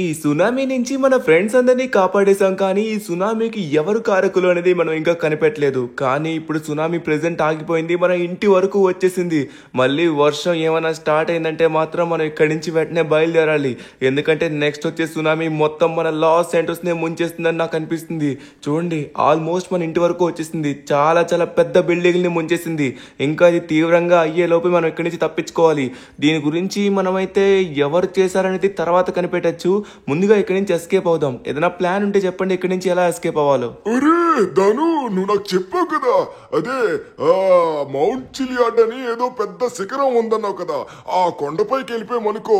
ఈ సునామీ నుంచి మన ఫ్రెండ్స్ అందరినీ కాపాడేశాం, కానీ ఈ సునామీకి ఎవరు కారకులు అనేది మనం ఇంకా కనిపెట్టలేదు. కానీ ఇప్పుడు సునామీ ప్రెజెంట్ ఆగిపోయింది, మన ఇంటి వరకు వచ్చేసింది. మళ్ళీ వర్షం ఏమైనా స్టార్ట్ అయిందంటే మాత్రం మనం ఇక్కడి నుంచి వెంటనే బయలుదేరాలి. ఎందుకంటే నెక్స్ట్ వచ్చే సునామీ మొత్తం మన లాస్ ఏంజల్స్నే ముంచేస్తుందని నాకు అనిపిస్తుంది. చూడండి, ఆల్మోస్ట్ మన ఇంటి వరకు వచ్చేసింది. చాలా చాలా పెద్ద బిల్డింగ్ని ముంచేసింది. ఇంకా ఇది తీవ్రంగా అయ్యే లోపే మనం ఇక్కడి నుంచి తప్పించుకోవాలి. దీని గురించి మనమైతే ఎవరు చేశారనేది తర్వాత కనిపెట్టచ్చు. ముందుగా ఇక్కడి నుంచి ఎస్కేప్ అవుదాం. ఏదైనా ప్లాన్ ఉంటే చెప్పండి, ఇక్కడి నుంచి ఎలా ఎస్కేప్ అవ్వాలో. అరే ధను, నువ్వు నాకు చెప్పావు కదా, అదే మౌంట్ చిలియాడ్ అని ఏదో పెద్ద శిఖరం ఉందన్నావు కదా. ఆ కొండపైకి వెళ్ళిపోయామనుకో,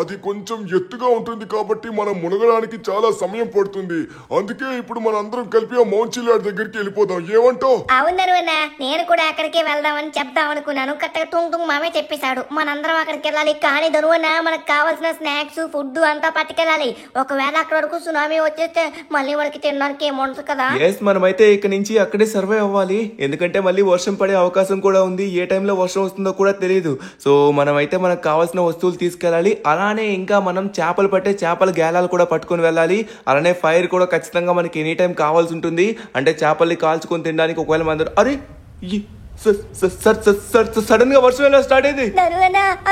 అది కొంచెం ఎత్తుగా ఉంటుంది కాబట్టి మనం మునగడానికి చాలా సమయం పడుతుంది. అందుకే ఇప్పుడు మన అందరం కలిపి ఆ మౌంట్ చిలియాడ్ దగ్గరికి వెళ్ళిపోదాం. ఏమంటావు? అవును, నేను కూడా అక్కడికే వెళ్దామని చెప్దాం అనుకున్నాను. కరెక్ట్గా టుంగ్ టుంగ్ మామే చెప్పేశాడు మనందరం అక్కడికి వెళ్ళాలి. కానీ ధనువన్న మనకు కావాల్సిన స్నాక్స్ ఫుడ్ అంతా పట్టుకెళ్ళాలి. ఒకవేళ అక్కడ వరకు సునామీ వచ్చేస్తే మళ్ళీ మనకి తినడానికి ఏముండదు కదా. ఎస్, మనమైతే ఇక్కడ నుంచి అక్కడే సర్వే అవ్వాలి. ఎందుకంటే మళ్ళీ వర్షం పడే అవకాశం కూడా ఉంది. ఏ టైంలో వర్షం వస్తుందో కూడా తెలియదు. సో మనమైతే మనకు కావాల్సిన వస్తువులు తీసుకెళ్ళాలి. అలానే ఇంకా మనం చేపలు పట్టే చేపల గేలాలు కూడా పట్టుకొని వెళ్ళాలి. అలానే ఫైర్ కూడా ఖచ్చితంగా మనకి ఎనీ టైం కావాల్సి ఉంటుంది. అంటే చేపల్ని కాల్చుకొని తినడానికి. ఒకవేళ మన అరే సడన్ గా వర్షం ఎలా స్టార్ట్ అయింది?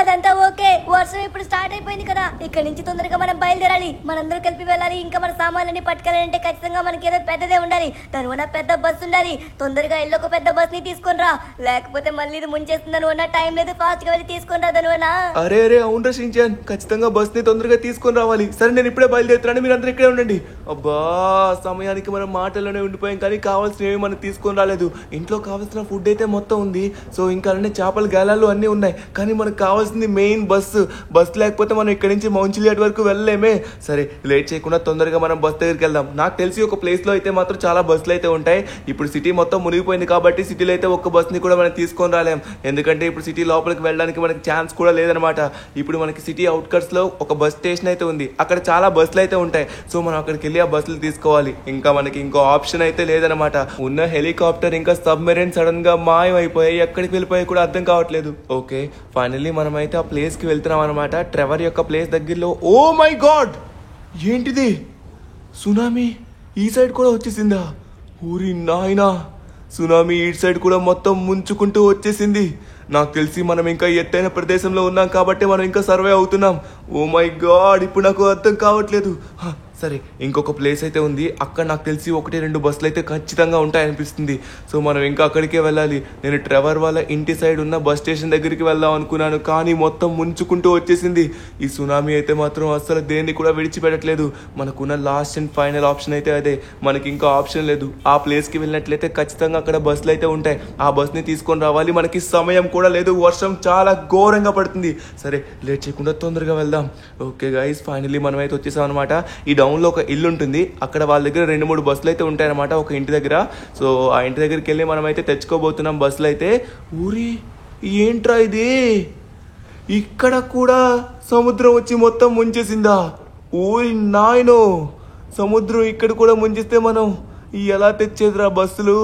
అదంతా ఓకే, వర్షం ఇప్పుడు స్టార్ట్ అయిపోయింది కదా. ఇక్కడ నుంచి తొందరగా మనం బయలుదేరాలి. మనందరూ కలిపి వెళ్ళాలి. ఇంకా మన సామాన్లన్నీ పట్టుకెళ్ళాలంటే ఖచ్చితంగా మనకి ఏదో పెద్దదే ఉండాలి. తనువన పెద్ద బస్ ఉండాలి. తొందరగా ఇల్లు ఒక పెద్ద బస్ ని తీసుకొని రా, లేకపోతే మళ్ళీ ఇది ముంచేస్తుంది. తనువన టైం లేదు, ఫాస్ట్ గా వెళ్ళి తీసుకొని రా తనువన. అరే అవును షించాన్, ఖచ్చితంగా బస్ ని తొందరగా తీసుకొని రావాలి. సరే, నేను ఇప్పుడే బయలుదేరుతున్నాను, మీరు అందరూ ఇక్కడే ఉండండి. అబ్బా, సమయానికి మనం మాటల్లోనే ఉండిపోయాం, కానీ కావాల్సినవి మనం తీసుకొని రాలేదు. ఇంట్లో కావాల్సిన ఫుడ్ అయితే మొత్తం ఉంది. సో ఇంకా అన్ని చేపల గాలాలు అన్నీ ఉన్నాయి. కానీ మనకు కావాల్సింది మెయిన్ బస్ లేకపోతే మనం ఇక్కడి నుంచి మౌంట్ చిలియాడ్ వరకు వెళ్ళలేమే. సరే, లేట్ చేయకుండా తొందరగా మనం బస్ దగ్గరికి వెళ్దాం. నాకు తెలిసి ఒక ప్లేస్ లో అయితే మాత్రం చాలా బస్సులు అయితే ఉంటాయి. ఇప్పుడు సిటీ మొత్తం మునిగిపోయింది కాబట్టి సిటీలో అయితే ఒక్క బస్ ని కూడా మనం తీసుకొని రాలేం. ఎందుకంటే ఇప్పుడు సిటీ లోపలికి వెళ్ళడానికి మనకి ఛాన్స్ కూడా లేదనమాట. ఇప్పుడు మనకి సిటీ అవుట్కట్స్ లో ఒక బస్ స్టేషన్ అయితే ఉంది. అక్కడ చాలా బస్సులు అయితే ఉంటాయి. సో మనం అక్కడికి వెళ్ళి ఆ బస్సులు తీసుకోవాలి. ఇంకా మనకి ఇంకో ఆప్షన్ అయితే లేదనమాట. ఉన్న హెలికాప్టర్ ఇంకా సబ్మెరైన్ సడన్ గా మాయమైపోయాయి. ఎక్కడికి వెళ్ళిపోయాయి కూడా అర్థం కావట్లేదు. ఓకే, ఫైనల్లీ మనం అయితే ఆ ప్లేస్ కి వెళ్తున్నాం అనమాట. ట్రెవర్ యొక్క ప్లేస్ దగ్గరలో. ఓ మై గాడ్, ఏంటిది? సునామీ ఈ సైడ్ కూడా వచ్చేసిందా? ఊరి నాయనా, సునామీ ఈ సైడ్ కూడా మొత్తం ముంచుకుంటూ వచ్చేసింది. నాకు తెలిసి మనం ఇంకా ఎత్తైన ప్రదేశంలో ఉన్నాం కాబట్టి మనం ఇంకా సర్వే అవుతున్నాం. ఓ మై గాడ్, ఇప్పుడు నాకు అర్థం కావట్లేదు. సరే, ఇంకొక ప్లేస్ అయితే ఉంది. అక్కడ నాకు తెలిసి 1-2 బస్సులు అయితే ఖచ్చితంగా ఉంటాయనిపిస్తుంది. సో మనం ఇంకా అక్కడికే వెళ్ళాలి. నేను ట్రెవర్ వాళ్ళ ఇంటి సైడ్ ఉన్న బస్ స్టేషన్ దగ్గరికి వెళ్దాం అనుకున్నాను, కానీ మొత్తం ముంచుకుంటూ వచ్చేసింది. ఈ సునామీ అయితే మాత్రం అస్సలు దేన్ని కూడా విడిచిపెట్టట్లేదు. మనకున్న లాస్ట్ అండ్ ఫైనల్ ఆప్షన్ అయితే అదే. మనకి ఇంకా ఆప్షన్ లేదు. ఆ ప్లేస్కి వెళ్ళినట్లయితే ఖచ్చితంగా అక్కడ బస్సులు అయితే ఉంటాయి. ఆ బస్ని తీసుకొని రావాలి. మనకి సమయం కూడా లేదు, వర్షం చాలా ఘోరంగా పడుతుంది. సరే, లేట్ చేయకుండా తొందరగా వెళ్దాం. ఓకే గైస్, ఫైనల్లీ మనం అయితే వచ్చేసాం అనమాట. ఈ డౌన్లో ఒక ఇల్లు ఉంటుంది. అక్కడ వాళ్ళ దగ్గర 2-3 బస్సులు అయితే ఉంటాయన్నమాట ఒక ఇంటి దగ్గర. సో ఆ ఇంటి దగ్గరికి వెళ్ళి మనం అయితే తెచ్చుకోబోతున్నాం బస్సులు అయితే. ఊరి ఏంట్రా ఇది? ఇక్కడ కూడా సముద్రం వచ్చి మొత్తం ముంచేసిందా? ఊరి నాయనో, సముద్రం ఇక్కడ కూడా ముంచిస్తే మనం ఎలా తెచ్చేదిరా బస్సులు?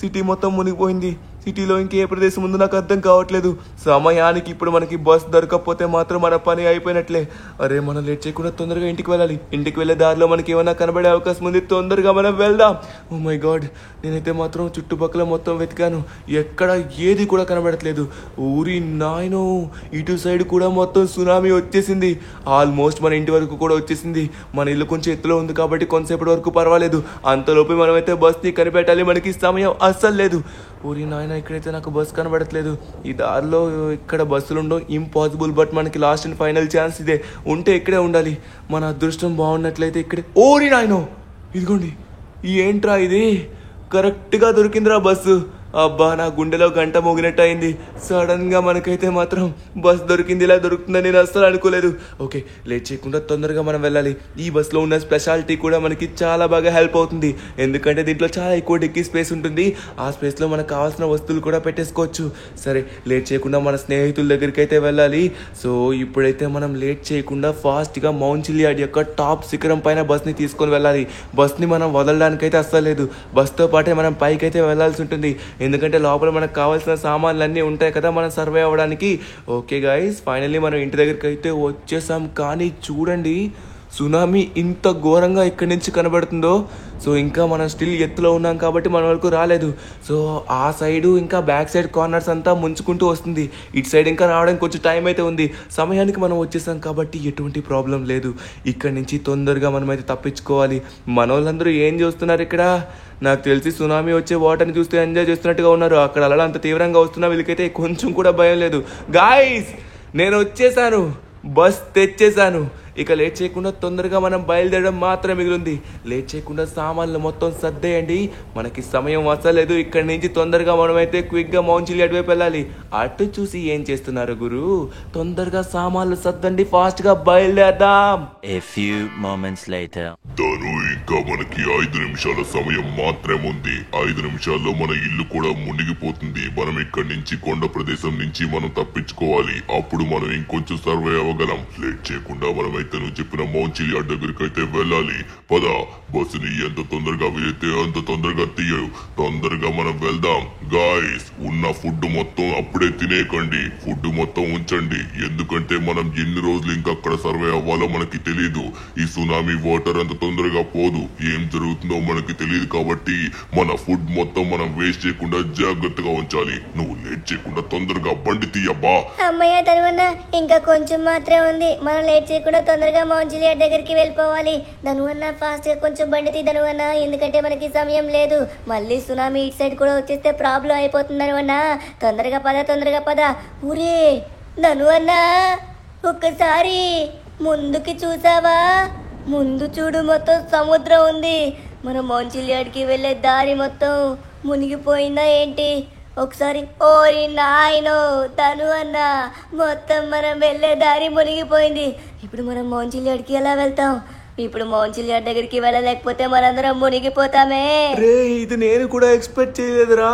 సిటీ మొత్తం మునిగిపోయింది. సిటీలో ఇంకే ప్రదేశం ఉందో నాకు అర్థం కావట్లేదు. సమయానికి ఇప్పుడు మనకి బస్ దొరకకపోతే మాత్రం మన పని అయిపోయినట్లే. అరే, మనం లేట్ చేయకుండా తొందరగా ఇంటికి వెళ్ళాలి. ఇంటికి వెళ్ళే దారిలో మనకి ఏమైనా కనబడే అవకాశం ఉంది. తొందరగా మనం వెళ్దాం. ఓ మై గాడ్, నేనైతే మాత్రం చుట్టుపక్కల మొత్తం వెతికాను, ఎక్కడ ఏది కూడా కనబడట్లేదు. ఊరి నాయనో, ఇటు సైడ్ కూడా మొత్తం సునామీ వచ్చేసింది. ఆల్మోస్ట్ మన ఇంటి వరకు కూడా వచ్చేసింది. మన ఇల్లు కొంచెం ఎత్తులో ఉంది కాబట్టి కొంతసేపటి వరకు పర్వాలేదు. అంతలోపు మనమైతే బస్ని కనిపెట్టాలి. మనకి సమయం అస్సలు లేదు. ఊరి నాయన, ఇక్కడైతే నాకు బస్ కనబడట్లేదు. ఈ దారిలో ఇక్కడ బస్సులు ఉండవు, ఇంపాసిబుల్. బట్ మనకి లాస్ట్ అండ్ ఫైనల్ ఛాన్స్ ఇదే. ఉంటే ఇక్కడే ఉండాలి. మన అదృష్టం బాగున్నట్లయితే ఇక్కడే. ఓరి నాయనో, ఇదిగోండి, ఏంట్రా ఇది? కరెక్ట్గా దొరికిందిరా బస్సు. అబ్బా, నా గుండెలో గంట మోగినట్టు అయింది. సడన్ గా మనకైతే మాత్రం బస్ దొరికింది. ఇలా దొరుకుతుందని నేను అస్సలు అనుకోలేదు. ఓకే, లేట్ చేయకుండా తొందరగా మనం వెళ్ళాలి. ఈ బస్లో ఉన్న స్పెషాలిటీ కూడా మనకి చాలా బాగా హెల్ప్ అవుతుంది. ఎందుకంటే దీంట్లో చాలా ఎక్కువ డిక్కీ స్పేస్ ఉంటుంది. ఆ స్పేస్లో మనకు కావాల్సిన వస్తువులు కూడా పెట్టేసుకోవచ్చు. సరే, లేట్ చేయకుండా మన స్నేహితుల దగ్గరికి అయితే వెళ్ళాలి. సో ఇప్పుడైతే మనం లేట్ చేయకుండా ఫాస్ట్గా మౌంట్ చిలియాడ్ యొక్క టాప్ శిఖరం పైన బస్ని తీసుకొని వెళ్ళాలి. బస్ని మనం వదలడానికైతే అస్సలు లేదు. బస్తో పాటే మనం పైకి అయితే వెళ్ళాల్సి ఉంటుంది. ఎందుకంటే లోపల మనకు కావాల్సిన సామాన్లు అన్నీ ఉంటాయి కదా మనం సర్వే అవ్వడానికి. ఓకే గైస్, ఫైనల్లీ మనం ఇంటి దగ్గరికి అయితే వచ్చేసాం. కానీ చూడండి, సునామీ ఇంత ఘోరంగా ఇక్కడి నుంచి కనబడుతుందో. సో ఇంకా మనం స్టిల్ ఎత్తులో ఉన్నాం కాబట్టి మన వరకు రాలేదు. సో ఆ సైడు ఇంకా బ్యాక్ సైడ్ కార్నర్స్ అంతా ముంచుకుంటూ వస్తుంది. ఇటు సైడ్ ఇంకా రావడానికి కొంచెం టైం అయితే ఉంది. సమయానికి మనం వచ్చేసాం కాబట్టి ఎటువంటి ప్రాబ్లం లేదు. ఇక్కడి నుంచి తొందరగా మనమైతే తప్పించుకోవాలి. మన వాళ్ళందరూ ఏం చేస్తున్నారు ఇక్కడ? నాకు తెలిసి సునామీ వచ్చే వాటర్ని చూస్తే ఎంజాయ్ చేస్తున్నట్టుగా ఉన్నారు. అక్కడ అలా అంత తీవ్రంగా వస్తున్నా వీళ్ళకైతే కొంచెం కూడా భయం లేదు. గాయ్స్, నేను వచ్చేసాను, బస్ తెచ్చేసాను. ఇక లేట్ చేయకుండా తొందరగా మనం బయలుదేరడం మాత్రమే మిగిలింది. లేట్ చేయకుండా సామాన్లు మొత్తం సర్దేయండి, మనకి సమయం వస్తలేదు. ఇక్కడి నుంచి తొందరగా మనమైతే క్విక్గా మౌంట్ చిలియాడ్ వైపు వెళ్ళాలి. అటు చూసి ఏం చేస్తున్నారు గురు? తొందరగా సామాన్లు సర్దండి, ఫాస్ట్గా బయలుదేరదాం. A few moments later. తను ఇంకా మనకి 5 నిమిషాల సమయం మాత్రమే ఉంది. 5 నిమిషాల్లో మన ఇల్లు కూడా మునిగిపోతుంది. మనం ఇక్కడి నుంచి కొండ ప్రదేశం నుంచి మనం తప్పించుకోవాలి. అప్పుడు మనం ఇంకొంచెం సర్వే అవ్వగలం. లేట్ చేయకుండా మనమైతే నువ్వు చెప్పిన మౌంట్ చిలియాడ్ దగ్గరికి అయితే వెళ్ళాలి. పద, బస్సుని ఎంత తొందరగా వీలైతే అంత తొందరగా తీయు. తొందరగా మనం వెళ్దాం. గాయస్, ఉన్న ఫుడ్ మొత్తం అప్పుడే తినేయకండి. ఫుడ్ మొత్తం ఉంచండి. ఎందుకంటే మనం ఎన్ని రోజులు ఇంకా అక్కడ సర్వే అవ్వాలో మనకి తెలియదు. ఈ సునామీ వాటర్ అంత తొందరగా పోదు. ఏం జరుగుతుందో మనకి తెలియదు కాబట్టి మన ఫుడ్ మొత్తం మనం వేస్ట్ చేయకుండా జాగ్రత్తగా ఉంచాలి. నువ్వు లేట్ చేయకుండా తొందరగా బండి తీయబ్బా. అమ్మయ్య ధనువన్న, ఇంకా కొంచెం మాత్రమే ఉంది. మనం లేట్ చేయకుండా తొందరగా మౌంట్ చిలియాడ్ దగ్గరికి వెళ్ళిపోవాలి. ధనువన్న, ఫాస్ట్ గా కొంచెం బండి తీ ధనువన్న, ఎందుకంటే మనకి సమయం లేదు. మళ్ళీ సునామీ ఇటు సైడ్ కూడా వచ్చేస్తే ప్రాబ్లం అయిపోతుంది ధనువన్న. తొందరగా పద, తొందరగా పద. ఊరే ధనువన్న, ఒక్కసారి ముందుకి చూసావా? ముందు చూడు, మొత్తం సముద్రం ఉంది. మనం మౌంట్ చిలియాడ్కి వెళ్ళే దారి మొత్తం మునిగిపోయిందా ఏంటి? ఒకసారి ఓరి నాయనో ధనువన్న, మొత్తం మనం వెళ్ళే దారి మునిగిపోయింది. ఇప్పుడు మనం మౌంట్ చిలియాడ్కి ఎలా వెళ్తాం? ఇప్పుడు మౌంట్ చిలియాడ్ దగ్గరికి వెళ్ళలేకపోతే మనందరం మునిగిపోతామే. రే, ఇది నేను కూడా ఎక్స్పెక్ట్ చేయలేదురా.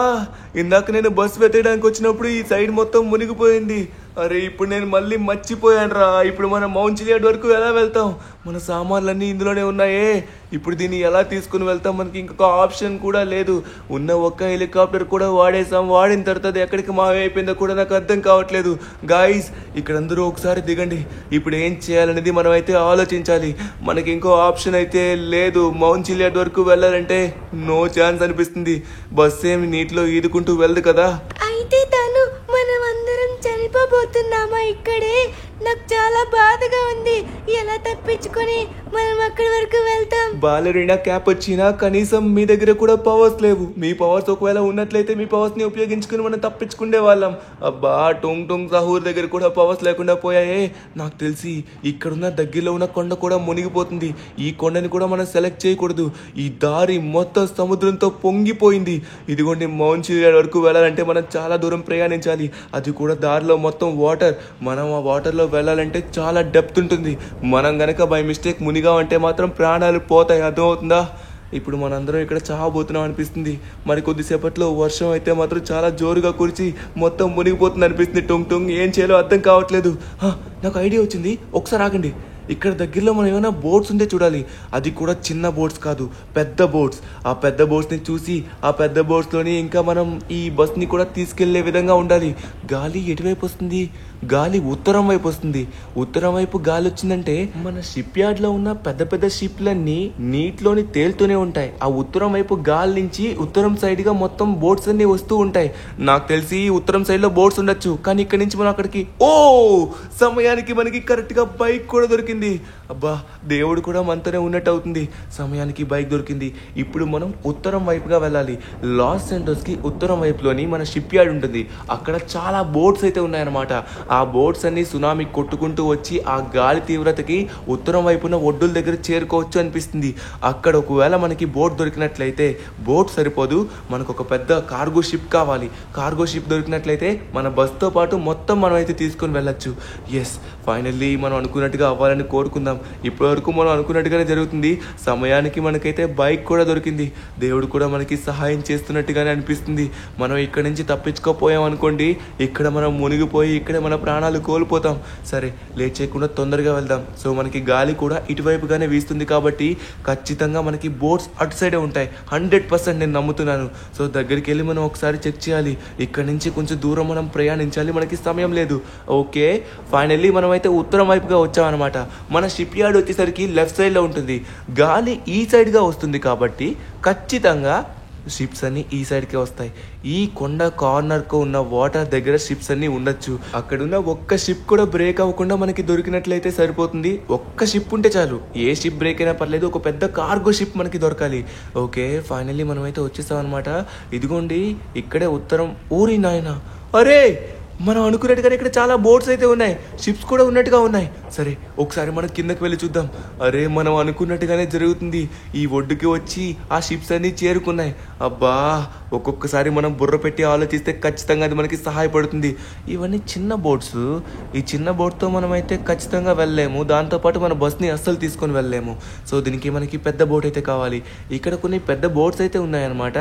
ఇందాక నేను బస్ పెట్టడానికి వచ్చినప్పుడు ఈ సైడ్ మొత్తం మునిగిపోయింది. అరే, ఇప్పుడు నేను మళ్ళీ మర్చిపోయాను రా. ఇప్పుడు మనం మౌంట్ చిలియాడ్ వరకు ఎలా వెళ్తాం? మన సామాన్లన్నీ ఇందులోనే ఉన్నాయే. ఇప్పుడు దీన్ని ఎలా తీసుకుని వెళ్తాం? మనకి ఇంకొక ఆప్షన్ కూడా లేదు. ఉన్న ఒక్క హెలికాప్టర్ కూడా వాడేసాం. వాడిన తర్వాత ఎక్కడికి మాయమైపోయిందో కూడా నాకు అర్థం కావట్లేదు. గాయస్, ఇక్కడ అందరూ ఒకసారి దిగండి. ఇప్పుడు ఏం చేయాలనేది మనం అయితే ఆలోచించాలి. మనకి ఇంకో ఆప్షన్ అయితే లేదు. మౌంట్ చిలియాడ్ వరకు వెళ్ళాలంటే నో ఛాన్స్ అనిపిస్తుంది. బస్ ఏమి నీటిలో ఈదుకుంటూ వెళ్ళదు కదా. అయితే తను మనం అందరం చనిపోబోతున్నామా ఇక్కడే? నాకు చాలా బాధగా ఉంది. ఎలా తప్పించుకొని మనం అక్కడి వరకు వెళ్తాం? బాలరీనా క్యాప్ వచ్చినా కనీసం మీ దగ్గర కూడా పవర్స్ లేవు. మీ పవర్స్ ఒకవేళ ఉన్నట్లయితే మీ పవర్స్ ని ఉపయోగించుకుని మనం తప్పించుకునే వాళ్ళం. అబ్బా, టొంగ్ టొంగ్ సహూర్ దగ్గర కూడా పవర్స్ లేకుండా పోయాయే. నాకు తెలిసి ఇక్కడున్న దగ్గరలో ఉన్న కొండ కూడా మునిగిపోతుంది. ఈ కొండని కూడా మనం సెలెక్ట్ చేయకూడదు. ఈ దారి మొత్తం సముద్రంతో పొంగిపోయింది. ఇదిగోండి, మౌంట్ చిలియాడ్ వరకు వెళ్ళాలంటే మనం చాలా దూరం ప్రయాణించాలి. అది కూడా దారిలో మొత్తం వాటర్. మనం ఆ వాటర్లో వెళ్ళాలంటే చాలా డెప్త్ ఉంటుంది. మనం గనక బై మిస్టేక్ మునిగామంటే మాత్రం ప్రాణాలు పోతాయి. అర్థమవుతుందా? ఇప్పుడు మనందరం ఇక్కడ చావబోతున్నాం అనిపిస్తుంది. మరి కొద్దిసేపట్లో వర్షం అయితే మాత్రం చాలా జోరుగా కురిచి మొత్తం మునిగిపోతుంది అనిపిస్తుంది. టొంగ్ టొంగ్, ఏం చేయాలో అర్థం కావట్లేదు. నాకు ఐడియా వచ్చింది. ఒకసారి ఆగండి. ఇక్కడ దగ్గరలో మనం ఏమైనా బోట్స్ ఉంటే చూడాలి. అది కూడా చిన్న బోట్స్ కాదు, పెద్ద బోట్స్. ఆ పెద్ద బోట్స్ని చూసి ఆ పెద్ద బోట్స్లోని ఇంకా మనం ఈ బస్ని కూడా తీసుకెళ్లే విధంగా ఉండాలి. గాలి ఎటువైపు వస్తుంది? గాలి ఉత్తరం వైపు వస్తుంది. ఉత్తరం వైపు గాలి వచ్చిందంటే మన షిప్ యార్డ్ లో ఉన్న పెద్ద పెద్ద షిప్లన్నీ నీటిలోని తేలుతూనే ఉంటాయి. ఆ ఉత్తరం వైపు గాలి నుంచి ఉత్తరం సైడ్ గా మొత్తం బోట్స్ అన్ని వస్తూ ఉంటాయి. నాకు తెలిసి ఉత్తరం సైడ్ లో బోట్స్ ఉండొచ్చు, కానీ ఇక్కడ నుంచి మనం అక్కడికి సమయానికి మనకి కరెక్ట్ గా బైక్ కూడా దొరికింది. అబ్బా, దేవుడు కూడా మనతోనే ఉన్నట్టు అవుతుంది. సమయానికి బైక్ దొరికింది. ఇప్పుడు మనం ఉత్తరం వైపుగా వెళ్ళాలి. లాస్ ఏంజల్స్ కి ఉత్తరం వైపులోని మన షిప్ యార్డ్ ఉంటుంది. అక్కడ చాలా బోట్స్ అయితే ఉన్నాయన్నమాట. ఆ బోట్స్ అన్ని సునామీ కొట్టుకుంటూ వచ్చి ఆ గాలి తీవ్రతకి ఉత్తరం వైపున ఒడ్డుల దగ్గర చేరుకోవచ్చు అనిపిస్తుంది. అక్కడ ఒకవేళ మనకి బోట్ దొరికినట్లయితే, బోట్ సరిపోదు, మనకు ఒక పెద్ద కార్గో షిప్ కావాలి. కార్గో షిప్ దొరికినట్లయితే మన బస్తో పాటు మొత్తం మనం అయితే తీసుకొని వెళ్ళచ్చు. ఎస్, ఫైనల్లీ మనం అనుకున్నట్టుగా అవ్వాలని కోరుకుందాం. ఇప్పటివరకు మనం అనుకున్నట్టుగానే జరుగుతుంది. సమయానికి మనకైతే బైక్ కూడా దొరికింది. దేవుడు కూడా మనకి సహాయం చేస్తున్నట్టుగానే అనిపిస్తుంది. మనం ఇక్కడ నుంచి తప్పించుకోపోయాం అనుకోండి, ఇక్కడ మనం మునిగిపోయి ఇక్కడ మన ప్రాణాలు కోల్పోతాం. సరే, లేట్ చేయకుండా తొందరగా వెళ్దాం. సో మనకి గాలి కూడా ఇటువైపుగానే వీస్తుంది కాబట్టి ఖచ్చితంగా మనకి బోట్స్ అటు సైడే ఉంటాయి. 100% నేను నమ్ముతున్నాను. సో దగ్గరికి వెళ్ళి మనం ఒకసారి చెక్ చేయాలి. ఇక్కడ నుంచి కొంచెం దూరం మనం ప్రయాణించాలి. మనకి సమయం లేదు. ఓకే, ఫైనల్లీ మనం అయితే ఉత్తరం వైపుగా వచ్చామన్నమాట. మన షిప్ యార్డ్ వచ్చేసరికి లెఫ్ట్ సైడ్లో ఉంటుంది. గాలి ఈ సైడ్గా వస్తుంది కాబట్టి ఖచ్చితంగా షిప్స్ అన్ని ఈ సైడ్కే వస్తాయి. ఈ కొండ కార్నర్కు ఉన్న వాటర్ దగ్గర షిప్స్ అన్ని ఉండొచ్చు. అక్కడున్న ఒక్క షిప్ కూడా బ్రేక్ అవ్వకుండా మనకి దొరికినట్లయితే సరిపోతుంది. ఒక్క షిప్ ఉంటే చాలు, ఏ షిప్ బ్రేక్ అయినా పర్లేదు, ఒక పెద్ద కార్గో షిప్ మనకి దొరకాలి. ఓకే, ఫైనల్లీ మనం అయితే వచ్చేసాం అనమాట. ఇదిగోండి ఇక్కడే ఉత్తరం. ఊరి నాయన, అరే మనం అనుకున్నట్టుగానే ఇక్కడ చాలా బోట్స్ అయితే ఉన్నాయి, షిప్స్ కూడా ఉన్నట్టుగా ఉన్నాయి. సరే ఒకసారి మనం కిందకి వెళ్ళి చూద్దాం. అరే మనం అనుకున్నట్టుగానే జరుగుతుంది. ఈ ఒడ్డుకి వచ్చి ఆ షిప్స్ అన్ని చేరుకున్నాయి. అబ్బా, ఒక్కొక్కసారి మనం బుర్ర పెట్టి ఆలోచిస్తే ఖచ్చితంగా అది మనకి సహాయపడుతుంది. ఇవన్నీ చిన్న బోట్స్, ఈ చిన్న బోట్తో మనం అయితే ఖచ్చితంగా వెళ్ళలేము. దాంతోపాటు మన బస్ని అస్సలు తీసుకొని వెళ్ళలేము. సో దీనికి మనకి పెద్ద బోట్ అయితే కావాలి. ఇక్కడ కొన్ని పెద్ద బోట్స్ అయితే ఉన్నాయన్నమాట.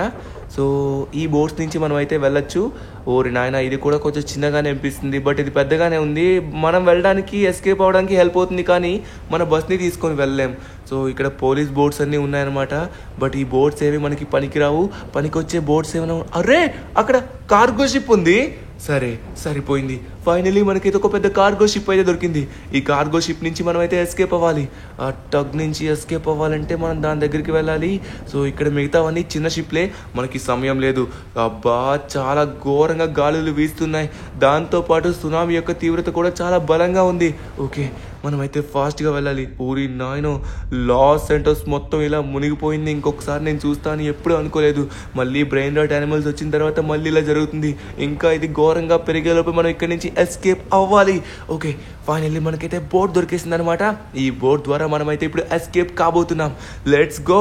సో ఈ బోట్స్ నుంచి మనం అయితే వెళ్ళొచ్చు. ఓరి నాయన, ఇది కూడా కొంచెం చిన్నగానే అనిపిస్తుంది, బట్ ఇది పెద్దగానే ఉంది. మనం వెళ్ళడానికి ఎస్కేప్ అవడానికి హెల్ప్ అవుతుంది, కానీ మన బస్ని తీసుకొని వెళ్ళలేం. సో ఇక్కడ పోలీస్ బోట్స్ అన్నీ ఉన్నాయన్నమాట. బట్ ఈ బోట్స్ ఏవి మనకి పనికిరావు. పనికొచ్చే బోట్స్ ఏమైనా అరే అక్కడ కార్గో షిప్ ఉంది. సరే సరిపోయింది, ఫైనలీ మనకైతే ఒక పెద్ద కార్గో షిప్ అయితే దొరికింది. ఈ కార్గో షిప్ నుంచి మనం అయితే ఎస్కేప్ అవ్వాలి. ఆ టగ్ నుంచి ఎస్కేప్ అవ్వాలంటే మనం దాని దగ్గరికి వెళ్ళాలి. సో ఇక్కడ మిగతావన్నీ చిన్న షిప్లే, మనకి సమయం లేదు. అబ్బా, చాలా ఘోరంగా గాలులు వీస్తున్నాయి. దాంతోపాటు సునామీ యొక్క తీవ్రత కూడా చాలా బలంగా ఉంది. ఓకే, మనమైతే ఫాస్ట్గా వెళ్ళాలి. ఊరి నాయనో, లాస్ సెంటర్స్ మొత్తం ఇలా మునిగిపోయింది. ఇంకొకసారి నేను చూస్తాను ఎప్పుడు అనుకోలేదు. మళ్ళీ బ్రెయిన్ రాట్ యానిమల్స్ వచ్చిన తర్వాత మళ్ళీ ఇలా జరుగుతుంది. ఇంకా ఇది ఘోరంగా పెరిగేలోపు మనం ఇక్కడి నుంచి ఎస్కేప్ అవ్వాలి. ఓకే, ఫైనల్లీ మనకైతే బోట్ దొరికేసింది అనమాట. ఈ బోట్ ద్వారా మనమైతే ఇప్పుడు ఎస్కేప్ కాబోతున్నాం. Let's go.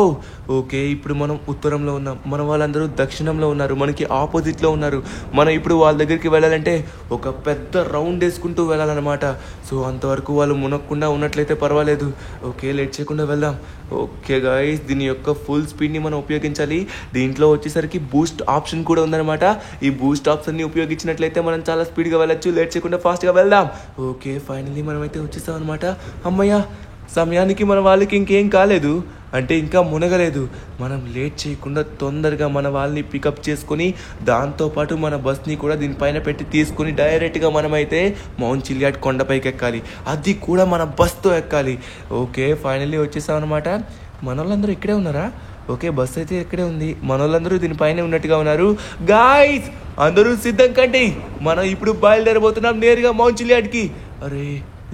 ఓకే, ఇప్పుడు మనం ఉత్తరంలో ఉన్నాం, మన వాళ్ళందరూ దక్షిణంలో ఉన్నారు, మనకి ఆపోజిట్లో ఉన్నారు. మనం ఇప్పుడు వాళ్ళ దగ్గరికి వెళ్ళాలంటే ఒక పెద్ద రౌండ్ వేసుకుంటూ వెళ్ళాలన్నమాట. సో అంతవరకు వాళ్ళు మునక్కుండా ఉన్నట్లయితే పర్వాలేదు. ఓకే, లేట్ చేయకుండా వెళ్దాం. ఓకే గైస్, దీని యొక్క ఫుల్ స్పీడ్ని మనం ఉపయోగించాలి. దీంట్లో వచ్చేసరికి బూస్ట్ ఆప్షన్ కూడా ఉందన్నమాట. ఈ బూస్ట్ ఆప్షన్ని ఉపయోగించినట్లయితే మనం చాలా స్పీడ్గా వెళ్ళొచ్చు. లేట్ చేయకుండా ఫాస్ట్గా వెళ్దాం. ఓకే, ఫైనల్లీ మనం అయితే వచ్చేసాం అనమాట. అమ్మయ్య, సమయానికి మన వాళ్ళకి ఇంకేం కాలేదు, అంటే ఇంకా మునగలేదు. మనం లేట్ చేయకుండా తొందరగా మన వాళ్ళని పికప్ చేసుకొని దాంతోపాటు మన బస్ని కూడా దీనిపైన పెట్టి తీసుకొని డైరెక్ట్గా మనమైతే మౌంట్ చిలియాడ్ కొండపైకి ఎక్కాలి. అది కూడా మన బస్తో ఎక్కాలి. ఓకే, ఫైనల్లీ వచ్చేసాం అనమాట. మన వాళ్ళందరూ ఇక్కడే ఉన్నారా? ఓకే, బస్ అయితే ఇక్కడే ఉంది. మన వాళ్ళందరూ దీనిపైనే ఉన్నట్టుగా ఉన్నారు. గాయ్స్, అందరూ సిద్ధం కండి, మనం ఇప్పుడు బయలుదేరబోతున్నాం నేరుగా మౌంట్ చిలియాడ్కి. అరే,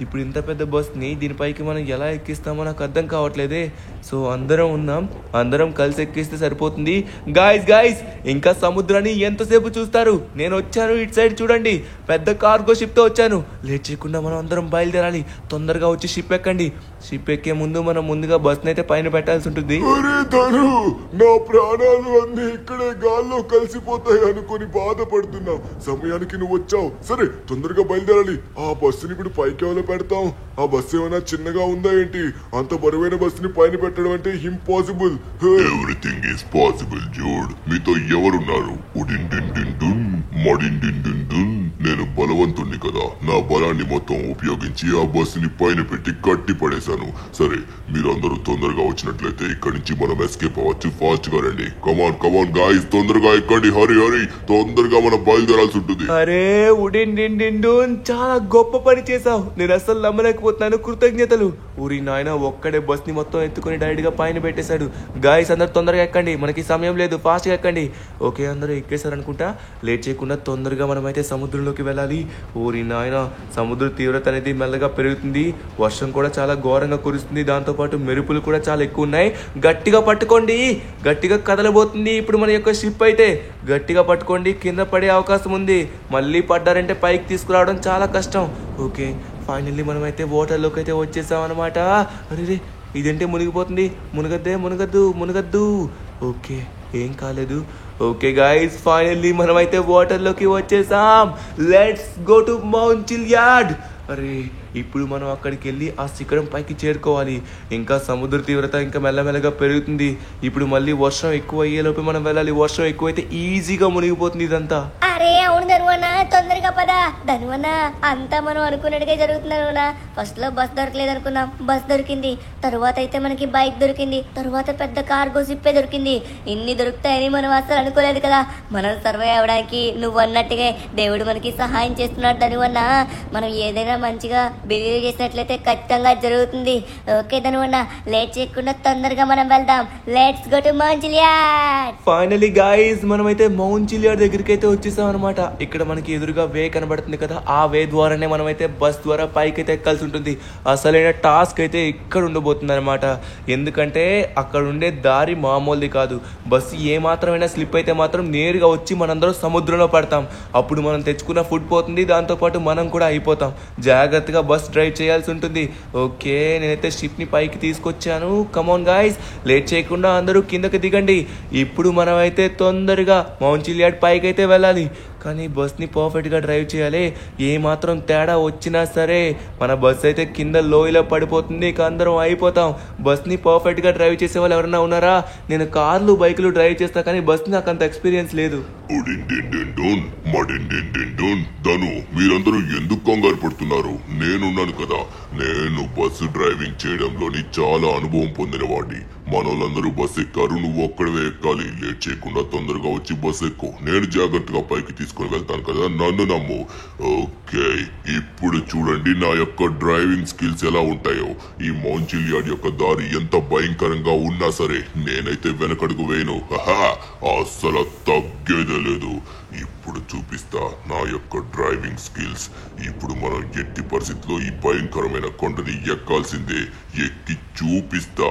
ఇప్పుడు ఇంత పెద్ద బస్ని దీనిపైకి మనం ఎలా ఎక్కిస్తామో నాకు అర్థం కావట్లేదే. సో అందరం ఉన్నాం, అందరం కలిసి ఎక్కిస్తే సరిపోతుంది. గాయ్స్, ఇంకా సముద్రాన్ని ఎంతసేపు చూస్తారు? నేను వచ్చాను, ఇటు సైడ్ చూడండి, పెద్ద కార్గో షిప్తో వచ్చాను. లేట్ చేయకుండా మనం అందరం బయలుదేరాలి. తొందరగా వచ్చి షిప్ ఎక్కండి. షిప్ ఎక్కే ముందు మనం ముందుగా బస్ని అయితే పైన పెట్టాల్సి ఉంటుంది. అరే ధను, నా ప్రాణాలు అన్ని ఇక్కడే గాల్లో కలిసిపోతాయి అనుకొని బాధపడుతున్నా. సమయానికి నువ్వు వచ్చావు. సరే, తొందరగా బయలుదేరాలి. ఆ బస్సుని ఇప్పుడు పైకి ఎవరో పెడతాం. ఆ బస్సు ఏమైనా చిన్నగా ఉందా ఏంటి? అంత బరువైన బస్సుని పైన పెట్టడం అంటే impossible. Everything is possible Jude. మీతో ఎవరున్నారు? నేను బలవంతుణ్ణి కదా, నా బలాన్ని మొత్తం ఉపయోగించి ఆ బస్సుని పైన పెట్టి కట్టి పడేశాను. సరే, మీరందరూ తొందరగా వచ్చినట్లయితే ఇక్కడి నుంచి మనం ఎస్కేప్ అవ్వచ్చు. ఫాస్ట్ గా రండి. కమాన్ గాయ్స్, తొందరగా ఎక్కండి. హరి, తొందరగా మనం బయలుదేరాల్సి ఉంటుంది. అరే ఉడిండిండిండున్, చాలా గొప్ప పని చేసావు. నేను అసలు నమ్మలేకపోతున్నాను. కృతజ్ఞతలు. ఊరి నాయన, ఒక్కడే బస్ ని మొత్తం ఎత్తుకుని డైరెక్ట్ గా పైన పెట్టేశాడు. గాయ్స్, అందరు తొందరగా ఎక్కండి, మనకి సమయం లేదు. ఫాస్ట్ గా ఎక్కండి. ఓకే, అందరూ ఎక్కేశారు అనుకుంటా. లేట్ చేయకుండా తొందరగా మనమైతే సముద్రంలోకి వెళ్ళాలి. ఊరి నాయన, సముద్ర తీవ్రత అనేది మెల్లగా పెరుగుతుంది. వర్షం కూడా చాలా ఘోరంగా కురుస్తుంది. దాంతోపాటు మెరుపులు కూడా చాలా ఎక్కువ ఉన్నాయి. గట్టిగా పట్టుకోండి, గట్టిగా కదలబోతుంది ఇప్పుడు మన యొక్క షిప్ అయితే. గట్టిగా పట్టుకోండి, కింద పడే అవకాశం ఉంది. మళ్ళీ పడ్డారంటే పైకి తీసుకురావడం చాలా కష్టం. ఓకే, ఫైనల్లీ మనమైతే వాటర్లోకి అయితే వచ్చేసాం అనమాట. అరే, ఇదేంటే మునిగిపోతుంది. మునగద్దు. ఓకే, ఏం కాలేదు. ఓకే గాయ్స్, ఫైనల్లీ మనమైతే వాటర్లోకి వచ్చేసాం. Let's go to Mount Chiliad. అరే, ఇప్పుడు మనం అక్కడికి వెళ్ళి ఆ శిఖరం పైకి చేరుకోవాలి. ఇంకా సముద్ర తీవ్రత ఇంకా మెల్లమెల్లగా పెరుగుతుంది. ఇప్పుడు మళ్ళీ వర్షం ఎక్కువ అయ్యేలోపు మనం వెళ్ళాలి. వర్షం ఎక్కువైతే ఈజీగా మునిగిపోతుంది ఇదంతా. అరే అవును ధనువన్న, తొందరగా పదా ధనువన్న అంతా మనం అనుకున్నట్టుగా జరుగుతున్నాను. ఫస్ట్ లో బస్ దొరకలేదు అనుకున్నాం, బస్ దొరికింది. తరువాత అయితే మనకి బైక్ దొరికింది, తరువాత పెద్ద కార్గో షిప్పే దొరికింది. ఇన్ని దొరుకుతాయని మనం అసలు అనుకోలేదు కదా. మనం సర్వే అవడానికి నువ్వు అన్నట్టుగా దేవుడు మనకి సహాయం చేస్తున్నాడు ధనువన్న. మనం ఏదైనా మంచిగా బిలీవ్ చేసినట్లయితే ఖచ్చితంగా జరుగుతుంది. ఓకే ధనువన్న, లేట్ చేయకుండా తొందరగా మనం వెళ్దాం. Let's go to Mount Chiliad. Finally guys మనమైతే మౌంట్ చిలియాడ్ దగ్గరికి అయితే వచ్చేసాం అనమాట. ఇక్కడ మనకి ఎదురుగా వే కనబడుతుంది కదా, ఆ వే ద్వారానే మనమైతే బస్ ద్వారా పైకి అయితే ఎక్కాల్సి ఉంటుంది. అసలైన టాస్క్ అయితే ఇక్కడ ఉండబోతుంది అనమాట. ఎందుకంటే అక్కడ ఉండే దారి మామూలుది కాదు. బస్సు ఏ మాత్రమైనా స్లిప్ అయితే మాత్రం నేరుగా వచ్చి మనందరం సముద్రంలో పడతాం. అప్పుడు మనం తెచ్చుకున్న ఫుడ్ పోతుంది, దాంతోపాటు మనం కూడా అయిపోతాం. జాగ్రత్తగా బస్ డ్రైవ్ చేయాల్సి ఉంటుంది. ఓకే, నేనైతే షిప్ని పైకి తీసుకొచ్చాను. కమాన్ గాయ్స్, లేట్ చేయకుండా అందరూ కిందకి దిగండి. ఇప్పుడు మనమైతే తొందరగా మౌంట్ చిలియాడ్ పైకి అయితే వెళ్ళాలి. కానీ బస్ని పర్ఫెక్ట్గా డ్రైవ్ చేయాలి. ఏ మాత్రం తేడా వచ్చినా సరే మన బస్ అయితే కింద లోయలో పడిపోతుంది. ఇక అందరం అయిపోతాం. బస్ని పర్ఫెక్ట్గా డ్రైవ్ చేసే వాళ్ళు ఎవరైనా ఉన్నారా? నేను కార్లు బైకులు డ్రైవ్ చేస్తా, కానీ బస్ని నాకు అంత ఎక్స్పీరియన్స్ లేదు. ధను, మీరందరూ ఎందుకు కంగారు పడుతున్నారు? నేనున్నాను కదా. నేను బస్సు డ్రైవింగ్ చేయడంలోని చాలా అనుభవం పొందిన వాడిని. మనోళ్ళందరూ బస్సు ఎక్కారు, నువ్వు ఒక్కడవే ఎక్కాలి. లేట్ చేయకుండా తొందరగా వచ్చి బస్సు ఎక్కు. నేను జాగ్రత్తగా పైకి తీసుకొని వెళ్తాను కదా, నన్ను నమ్ము. ఓకే, ఇప్పుడు చూడండి నా యొక్క డ్రైవింగ్ స్కిల్స్ ఎలా ఉంటాయో. ఈ మౌంట్ చిలియాడ్ యొక్క దారి ఎంత భయంకరంగా ఉన్నా సరే నేనైతే వెనకడుగు వేయను. అస్సలు తగ్గేదే లేదు. ఇప్పుడు చూపిస్తా నా యొక్క డ్రైవింగ్ స్కిల్స్. ఇప్పుడు మనం ఎట్టి పరిస్థితిలో ఈ భయంకరమైన కొండని ఎక్కాల్సిందే. ఎక్కి చూపిస్తా.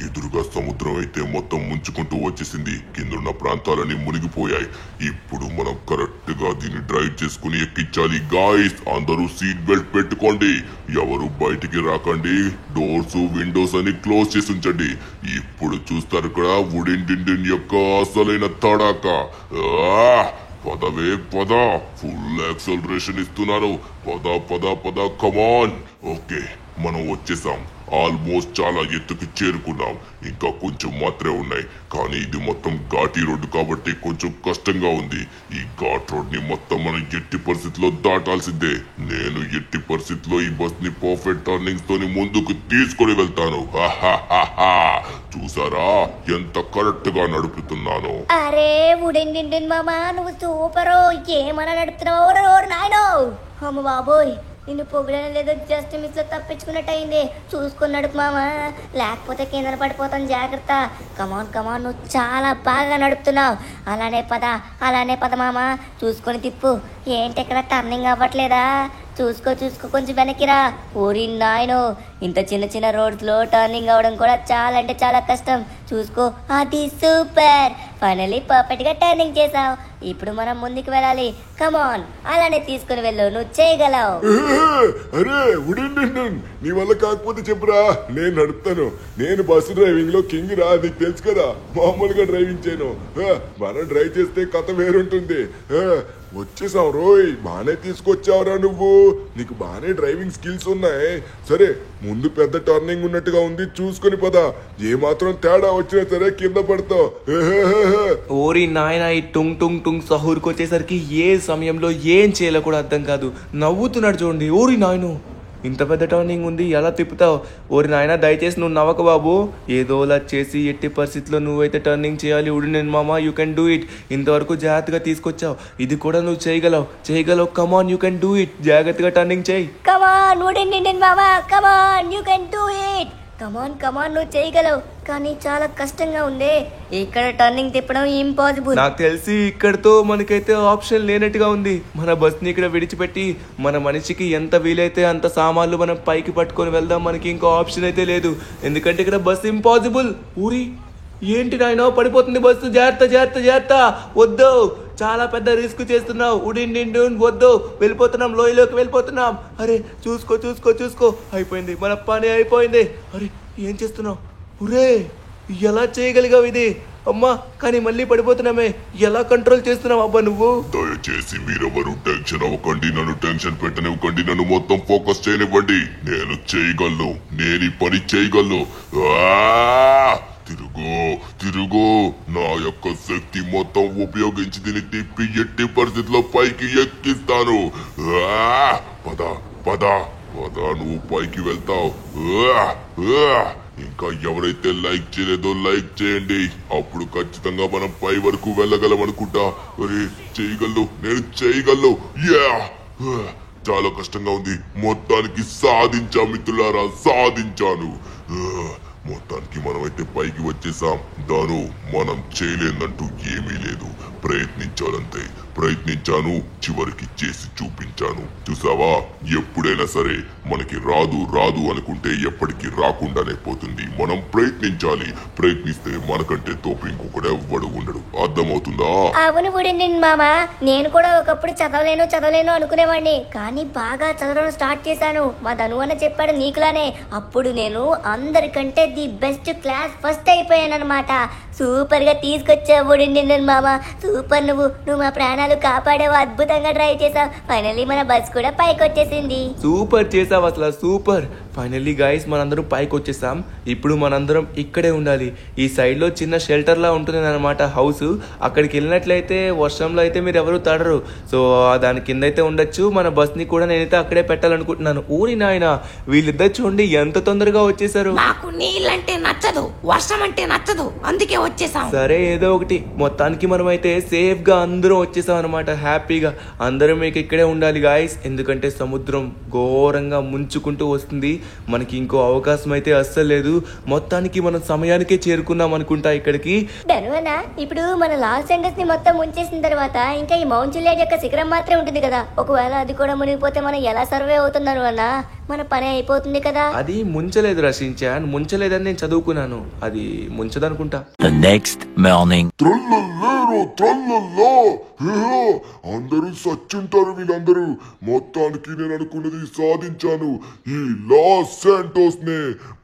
ఎదురుగా సముద్రం అయితే మొత్తం ముంచుకుంటూ వచ్చేసింది. కిందున్న ప్రాంతాలన్నీ మునిగిపోయాయి. ఇప్పుడు మనం కరెక్ట్ గా దీన్ని డ్రైవ్ చేసుకుని ఎక్కించాలి. గాయ్స్, అందరూ సీట్ బెల్ట్ పెట్టుకోండి. ఎవరు బయటికి రాకండి. డోర్స్ విండోస్ అని క్లోజ్ చేసి ఉంచండి. ఇప్పుడు చూస్తారు కదా వుడిన్ యొక్క అసలైన తడాక. పదవే పద, ఫుల్ యాక్సలరేషన్ ఇస్తున్నాను. పద పద పద, కమాన్. ఓకే, మనం వచ్చేసాం. ఆల్మోస్ట్ చాలా ఎత్తుకి చేరుకున్నాం. ఇంకా కొంచెం మాత్రమే ఉన్నాయి. కానీ ఇది మొత్తం ఘాటీ రోడ్డు కాబట్టి కొంచెం కష్టంగా ఉంది. ఈ ఘాట్ రోడ్ ని మొత్తం మనం ఎట్టి పరిస్థితిలో దాటాల్సిందే. నేను ఎట్టి పరిస్థితిలో ఈ బస్ ని పర్ఫెక్ట్ టర్నింగ్స్ తోని ముందుకు తీసుకొని వెళ్తాను. చూసారా ఎంత కరెక్ట్ గా నడుపుతున్నాను? అరే వుడిన్ మామా, నువ్వు సూపరు. ఏమన్నా నడుపుతున్నావు నాయనో? అమ్మ బాబోయ్, నిన్ను పొగడనే లేదో జస్ట్ మిస్ లో తప్పించుకున్నట్టు అయింది. చూసుకుని నడుపు మామా, లేకపోతే కింద పడిపోతాను. జాగ్రత్త. కమాన్ కమాన్, నువ్వు చాలా బాగా నడుపుతున్నావు. అలానే పద మామా. చూసుకొని తిప్పు. ఏంటి ఇక్కడ టర్నింగ్ అవ్వట్లేదా? చూసుకో కొంచెం వెనక్కిరా. ఓరి నాయనో, ఇంత చిన్న చిన్న రోడ్స్ లో టర్నింగ్ అవ్వడం కూడా చాలా అంటే చాలా కష్టం. చూసుకో, అది సూపర్. ఫైనల్లీ పర్ఫెక్ట్ గా టర్నింగ్ చేసావు. ఇప్పుడు మనం ముందుకు వెళ్ళాలి. కమాన్, అలానే తీసుకుని వెళ్ళు, నువ్వు చేయగలవు. అరే వుడిన్, నీ వల్ల కాకపోతే చెప్పురా, నేను నడుపుతాను. నేను బస్సు డ్రైవింగ్ లో కింగ్ రా, నీకు తెలుసు కదా. మామూలుగా డ్రైవింగ్ చేయను. మనం డ్రైవ్ చేస్తే కథ వేరుంటుంది. వచ్చేసావు రోయ్, బానే తీసుకొచ్చావురా నువ్వు. నీకు బానే డ్రైవింగ్ స్కిల్స్ ఉన్నాయి. సరే, ముందు పెద్ద టర్నింగ్ ఉన్నట్టుగా ఉంది, చూసుకొని పద. ఏ మాత్రం తేడా వచ్చినా సరే కింద పడతావు. ఓరి నాయన, ఈ టుంగ్ టుంగ్ టుంగ్ సహూర్కి వచ్చేసరికి ఏ సమయంలో ఏం చేయాలో కూడా అర్థం కాదు. నవ్వుతున్నాడు చూడండి. ఓరి నాయను, ఇంత పెద్ద టర్నింగ్ ఉంది, ఎలా తిప్పుతావు? ఓరి నాయన, దయచేసి నువ్వు నవ్వక బాబు. ఏదోలా చేసి ఎట్టి పరిస్థితిలో నువ్వైతే టర్నింగ్ చేయాలి. వుడిన్ మామా, యూ కెన్ డూ ఇట్. ఇంతవరకు జాగ్రత్తగా తీసుకొచ్చావు, ఇది కూడా నువ్వు చేయగలవు. కమాన్, యూ కెన్ డూ ఇట్. జాగ్రత్తగా టర్నింగ్ చేయి. కమాన్ వుడిన్ మామా, కమాన్, యూ కెన్ డూ ఇట్. కమాన్, నువ్వు చేయగలవు. కానీ చాలా కష్టంగా ఉంది. ఇక్కడ టర్నింగ్ తిప్పడం ఇంపాసిబుల్. నాకు తెలిసి ఇక్కడతో మనకైతే ఆప్షన్ లేనట్టుగా ఉంది. మన బస్ని ఇక్కడ విడిచిపెట్టి మన మనిషికి ఎంత వీలైతే అంత సామాన్లు మనం పైకి పట్టుకొని వెళ్దాం. మనకి ఇంకో ఆప్షన్ అయితే లేదు, ఎందుకంటే ఇక్కడ బస్ ఇంపాసిబుల్. ఊరి ఏంటి నాయన, పడిపోతుంది బస్సు. జాగ్రత్త. వద్దు, చాలా పెద్ద రిస్క్ చేస్తున్నావు. వుడిన్ వద్దు, వెళ్ళిపోతున్నాం, లోయలోకి వెళ్ళిపోతున్నాం. అరే చూసుకో. అయిపోయింది, మన పని అయిపోయింది. అరే ఏం చేస్తున్నావు? ఒరే, ఎలా చేయగలిగావు ఇది? అమ్మా, కానీ మళ్ళీ పడిపోతున్నామే. ఎలా కంట్రోల్ చేస్తున్నావు అబ్బా నువ్వు? దయచేసి మీరెవరు టెన్షన్ అవ్వకండి. నన్ను టెన్షన్ పెట్టనివ్వకండి. నన్ను మొత్తం ఫోకస్ చేయనివ్వండి. నేను చేయగలను. నేను ఈ పని చేయగలను. తిరుగు తిరుగు నా యొక్క శక్తి మొత్తం ఉపయోగించి దీన్ని తిప్పి ఎట్టి పరిస్థితిలో పైకి ఎక్కిస్తాను. పద పద పద నువ్వు పైకి వెళ్తావు. ఇంకా ఎవరైతే లైక్ చేయలేదో లైక్ చేయండి. అప్పుడు ఖచ్చితంగా మనం పై వరకు వెళ్ళగలం అనుకుంటా. చేయగలను, నేను చేయగలను. చాలా కష్టంగా ఉంది. మొత్తానికి సాధించా మిత్రులారా, సాధించాను. మొత్తానికి మనమైతే పైకి వచ్చేసాం. దాను మనం చేయలేదంటూ ఏమీ లేదు. ప్రయత్నించాలంతే. ప్రయత్నించాను, చివరికి చేసి చూపించాను. చూసావా, ఎప్పుడైనా సరే మనకి రాదు రాదు అనుకుంటే ఎప్పటికీ రాకుండానే పోతుంది. మనం ప్రయత్నించాలి. ప్రయత్నిస్తే మనకంటే తోపు ఇంకొకడు ఎవ్వడు ఉండడు. అర్థమవుతుందా? అవును బుడిండి మామ, నేను కూడా ఒకప్పుడు చదవలేను అనుకునేవాడిని. కానీ బాగా చదవడం స్టార్ట్ చేశాను. మా ధనువన్న చెప్పాడు నీకులానే. అప్పుడు నేను అందరికంటే ది బెస్ట్ క్లాస్ ఫస్ట్ అయిపోయానన్నమాట. సూపర్ గా తీసుకొచ్చావు బుడిండి మామ. సూపర్, నువ్వు మా ప్రాణాలు కాపాడావు. అద్భుతంగా డ్రైవ్ చేసావు. ఫైనల్లీ మన బస్ కూడా పైకి వచ్చేసింది. సూపర్ చేసావు అసలు, సూపర్. ఫైనల్లీ గైస్ మనందరం పైకి వచ్చేసాం. ఇప్పుడు మనందరం ఇక్కడే ఉండాలి. ఈ సైడ్ లో చిన్న షెల్టర్ లా ఉంటుంది అనమాట హౌస్. అక్కడికి వెళ్ళినట్లయితే వర్షంలో అయితే మీరు ఎవరు తడరు. సో దాని కింద అయితే ఉండొచ్చు. మన బస్ ని కూడా నేనైతే అక్కడే పెట్టాలనుకుంటున్నాను. ఊరి నాయన, వీళ్ళిద్దరు చూడండి ఎంత తొందరగా వచ్చేసారు. నాకు నీళ్ళంటే నచ్చదు, వర్షం అంటే నచ్చదు, అందుకే వచ్చేసాం. సరే ఏదో ఒకటి, మొత్తానికి మనం అయితే సేఫ్ గా అందరం వచ్చేసాం అనమాట. హ్యాపీగా అందరం మీకు ఇక్కడే ఉండాలి గాయస్. ఎందుకంటే సముద్రం ఘోరంగా ముంచుకుంటూ వస్తుంది. మనకి ఇంకో అవకాశం అయితే అస్సలు లేదు. మొత్తానికి మనం సమయానికే చేరుకున్నాం అనుకుంటా ఇక్కడికి. ధనువన్న, ఇప్పుడు మన లాస్ ఏంజల్స్ ని మొత్తం ముంచేసిన తర్వాత ఇంకా ఈ మౌంట్ జూలియట్ యొక్క శిఖరం మాత్రమే ఉంటుంది కదా. ఒకవేళ అది కూడా మునిగిపోతే మనం ఎలా సర్వే అవుతున్నారు అన్న? మన పని అయిపోతుంది కదా. అది ముంచలేదు రషించాన్, ముంచలేదని నేను చదువుకున్నాను. అది ముంచదనుకుంటా. The next morning. త్రల్లల్లేరు త్రల్లల్లా. అందరూ సచ్చుంటారు వీళ్ళందరూ. మొత్తానికి నేను అనుకున్నది సాధించాను. ఈ లాస్ శాంటోస్ నే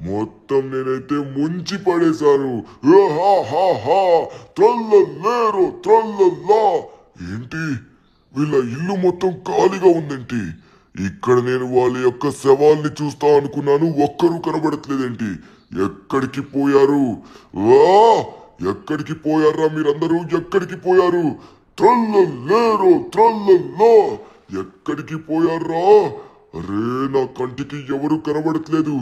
మొత్తం నేనైతే ముంచి పడేశాను. త్రల్లల్లేరు త్రల్లల్లా. ఏంటి, వీళ్ళ ఇల్లు మొత్తం ఖాళీగా ఉందేంటి? ఇక్కడ నేను వాళ్ళ యొక్క శవాల్ని చూస్తా అనుకున్నాను. ఒక్కరూ కనబడట్లేదేంటి? ఎక్కడికి పోయారు? ఎక్కడికి పోయారా మీరందరూ? ఎక్కడికి పోయారు? త్రల్లల్లేరు త్రల్లల్లా. ఎక్కడికి పోయారా? అరే, నా కంటికి ఎవరు కనబడట్లేదు.